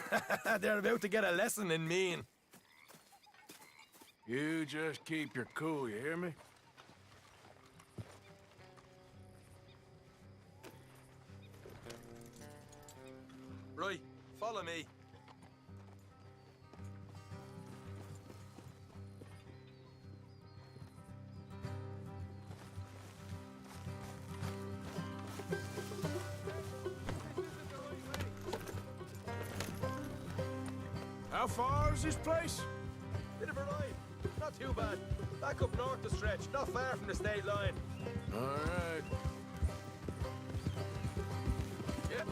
They're about to get a lesson in mean. You just keep your cool, you hear me? Right, follow me. How far is this place? Bit of a ride. Not too bad. Back up north the stretch, not far from the state line. All right. Yeah,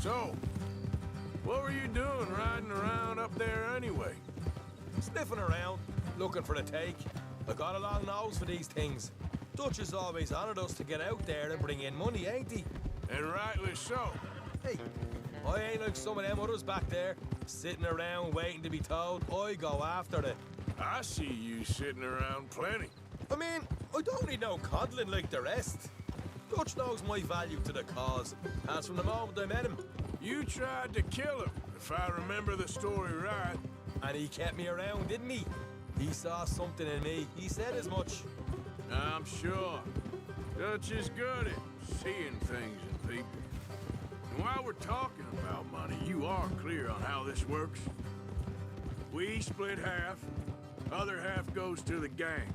So, what were you doing riding around up there anyway? Sniffing around, looking for a take. I got a long nose for these things. Dutch has always honored us to get out there and bring in money, ain't he? And rightly so. Hey, I ain't like some of them others back there, sitting around waiting to be told. I go after it. I see you sitting around plenty. I mean, I don't need no coddling like the rest. Dutch knows my value to the cause, as from the moment I met him. You tried to kill him, if I remember the story right. And he kept me around, didn't he? He saw something in me. He said as much. I'm sure. Dutch is good at seeing things in people. And while we're talking about money, you are clear on how this works? We split half, other half goes to the gang.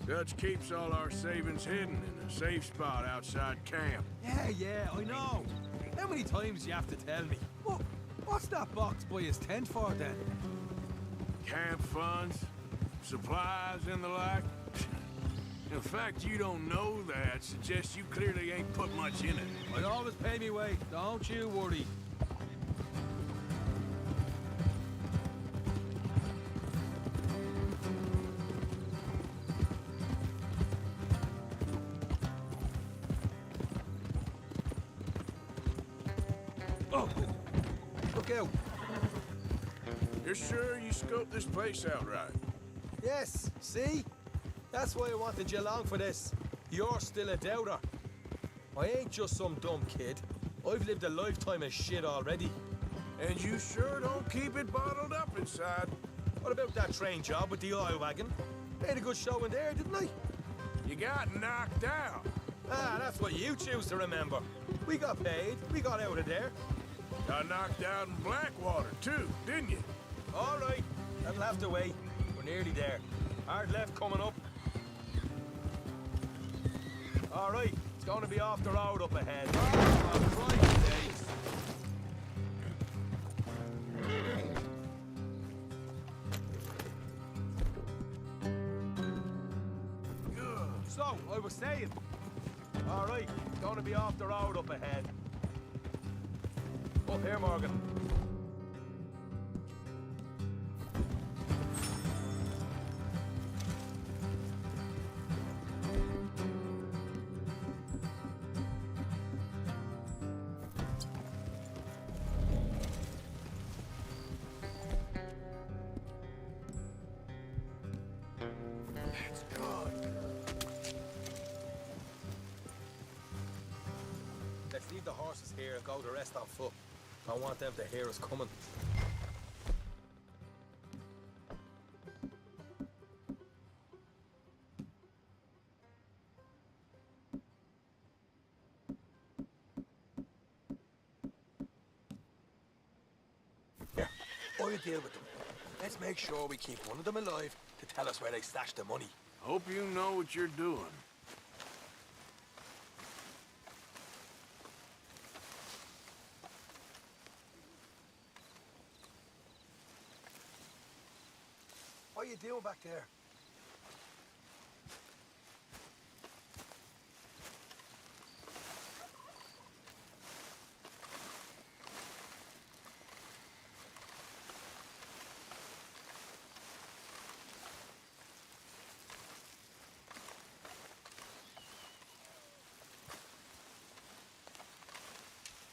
Dutch keeps all our savings hidden in a safe spot outside camp. Yeah, I know. How many times do you have to tell me? What's that box by his tent for, then? Camp funds, supplies, and the like. The fact you don't know that suggests you clearly ain't put much in it. I always pay me way, don't you worry. Oh, look out. You're sure you scoped this place out right? Yes, see? That's why I wanted you along for this. You're still a doubter. I ain't just some dumb kid. I've lived a lifetime of shit already. And you sure don't keep it bottled up inside. What about that train job with the oil wagon? Made a good show in there, didn't I? You got knocked out. Ah, that's what you choose to remember. We got paid. We got out of there. Got knocked out in Blackwater, too, didn't you? All right. That'll have to wait. We're nearly there. Hard left coming up. All right. It's going to be off the road up ahead. Oh, Christ's sakes. So, I was saying. All right. It's going to be off the road up ahead. Up here, Morgan. Let's leave the horses here and go the rest on foot. I want them to hear us coming. Here, I'll deal with them. Let's make sure we keep one of them alive to tell us where they stashed the money. Hope you know what you're doing. What are you doing back there?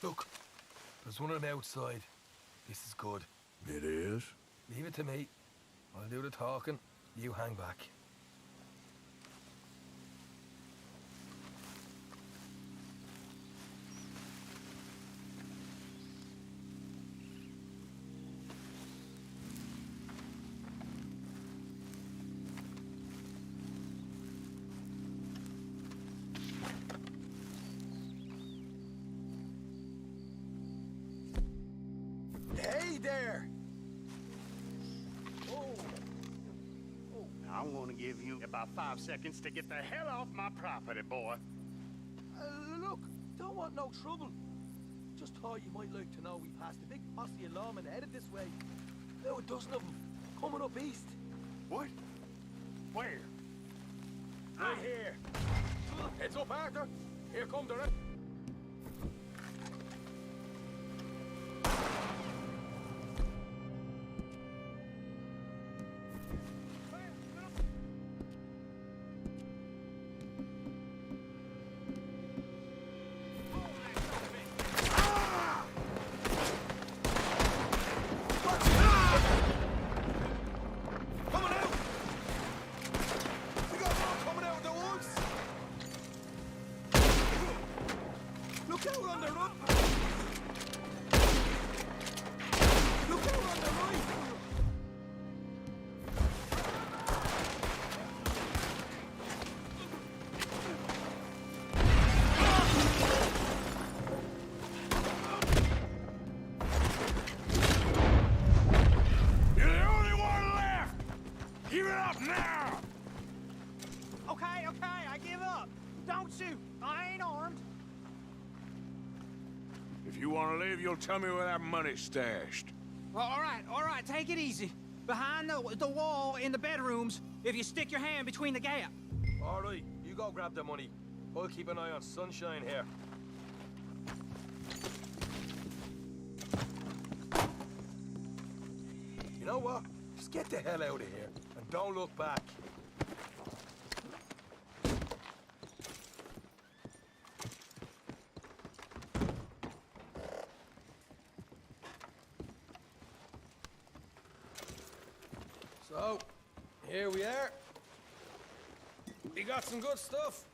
Look, there's one on the outside. This is good. It is? Leave it to me. I'll do the talking. You hang back. Hey there! I'm gonna give you about 5 seconds to get the hell off my property, boy. Look, don't want no trouble. Just thought you might like to know we passed a big posse of lawmen headed this way. About a dozen of them, coming up east. What? Where? Right here. Heads up, Arthur. Here come the rest. you'll tell me where that money's stashed. Well, all right, take it easy. Behind the wall in the bedrooms, if you stick your hand between the gap. All right, you go grab the money. I'll keep an eye on Sunshine here. You know what? Just get the hell out of here and don't look back. So, here we are. We got some good stuff.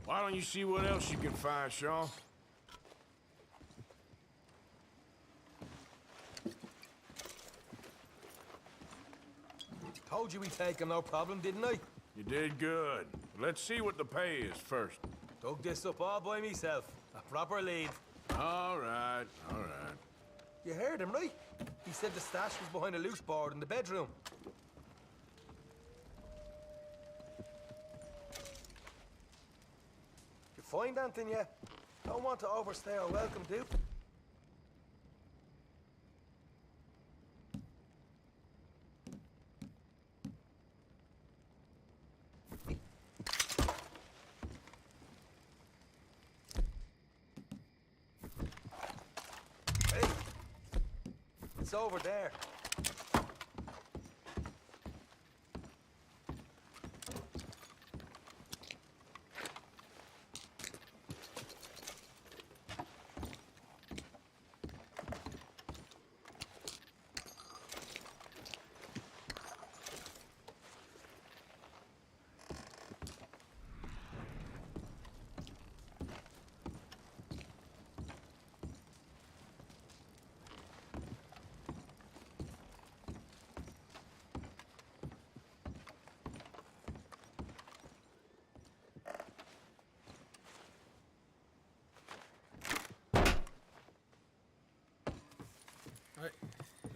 Why don't you see what else you can find, Sean? Told you we'd take him, no problem, didn't I? You did good. Let's see what the pay is first. Dug this up all by myself. A proper lead. All right, all right. You heard him, right? He said the stash was behind a loose board in the bedroom. You find anything yet? Don't want to overstay our welcome, do? Hey, it's over there.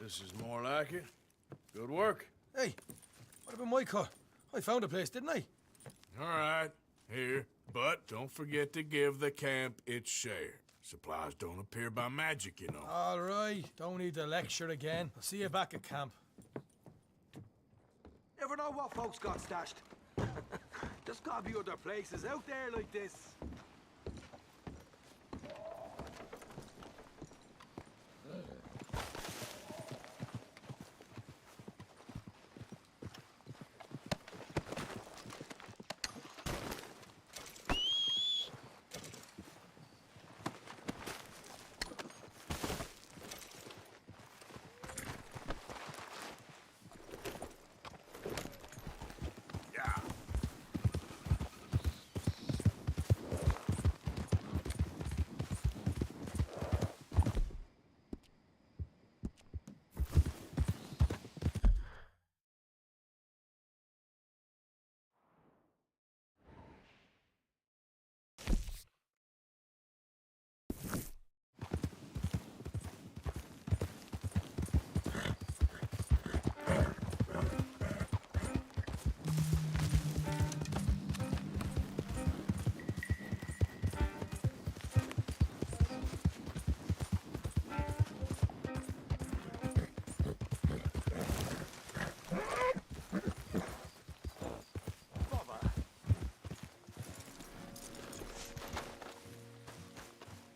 This is more like it. Good work. Hey, what about my car? I found a place, didn't I? All right, here. But don't forget to give the camp its share. Supplies don't appear by magic, you know. All right, don't need the lecture again. I'll see you back at camp. Never know what folks got stashed. There's gotta be other places out there like this.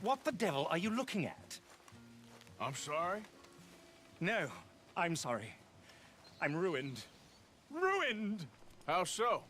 What the devil are you looking at? I'm sorry? No, I'm sorry. I'm ruined. Ruined! How so?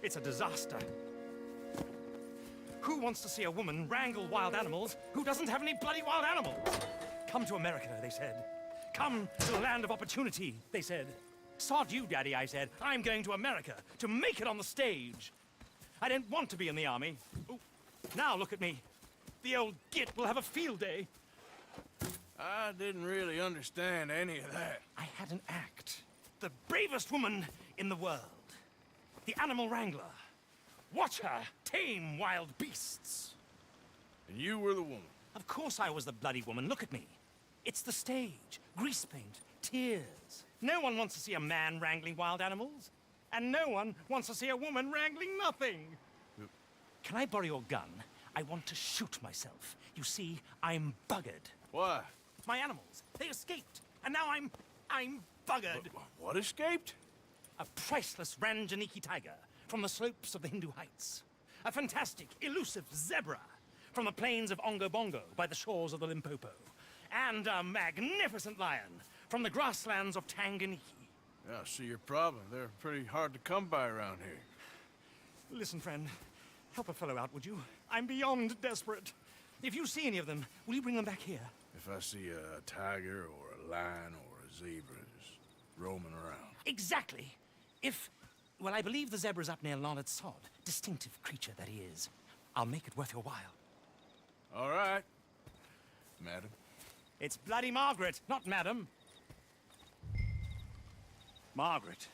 It's a disaster. Who wants to see a woman wrangle wild animals who doesn't have any bloody wild animals? Come to America, they said. Come to the land of opportunity, they said. Sod you, Daddy, I said. I'm going to America to make it on the stage. I didn't want to be in the army. Ooh, now look at me. The old git will have a field day. I didn't really understand any of that. I had an act. The bravest woman in the world. The animal wrangler. Watch her tame wild beasts. And you were the woman? Of course I was the bloody woman. Look at me. It's the stage. Grease paint. Tears. No one wants to see a man wrangling wild animals. And no one wants to see a woman wrangling nothing. Can I borrow your gun? I want to shoot myself. You see, I'm buggered. Why? My animals. They escaped. And now I'm buggered. What escaped? A priceless Ranjaniki tiger from the slopes of the Hindu Heights. A fantastic, elusive zebra from the plains of Ongo Bongo by the shores of the Limpopo. And a magnificent lion from the grasslands of Tanganyika. Yeah, I see your problem. They're pretty hard to come by around here. Listen, friend. Help a fellow out, would you? I'm beyond desperate. If you see any of them, will you bring them back here? If I see a tiger or a lion or a zebra just roaming around. Exactly. Well, I believe the zebra's up near Larned Sod. Distinctive creature that he is. I'll make it worth your while. All right, madam. It's bloody Margaret, not madam. Margaret.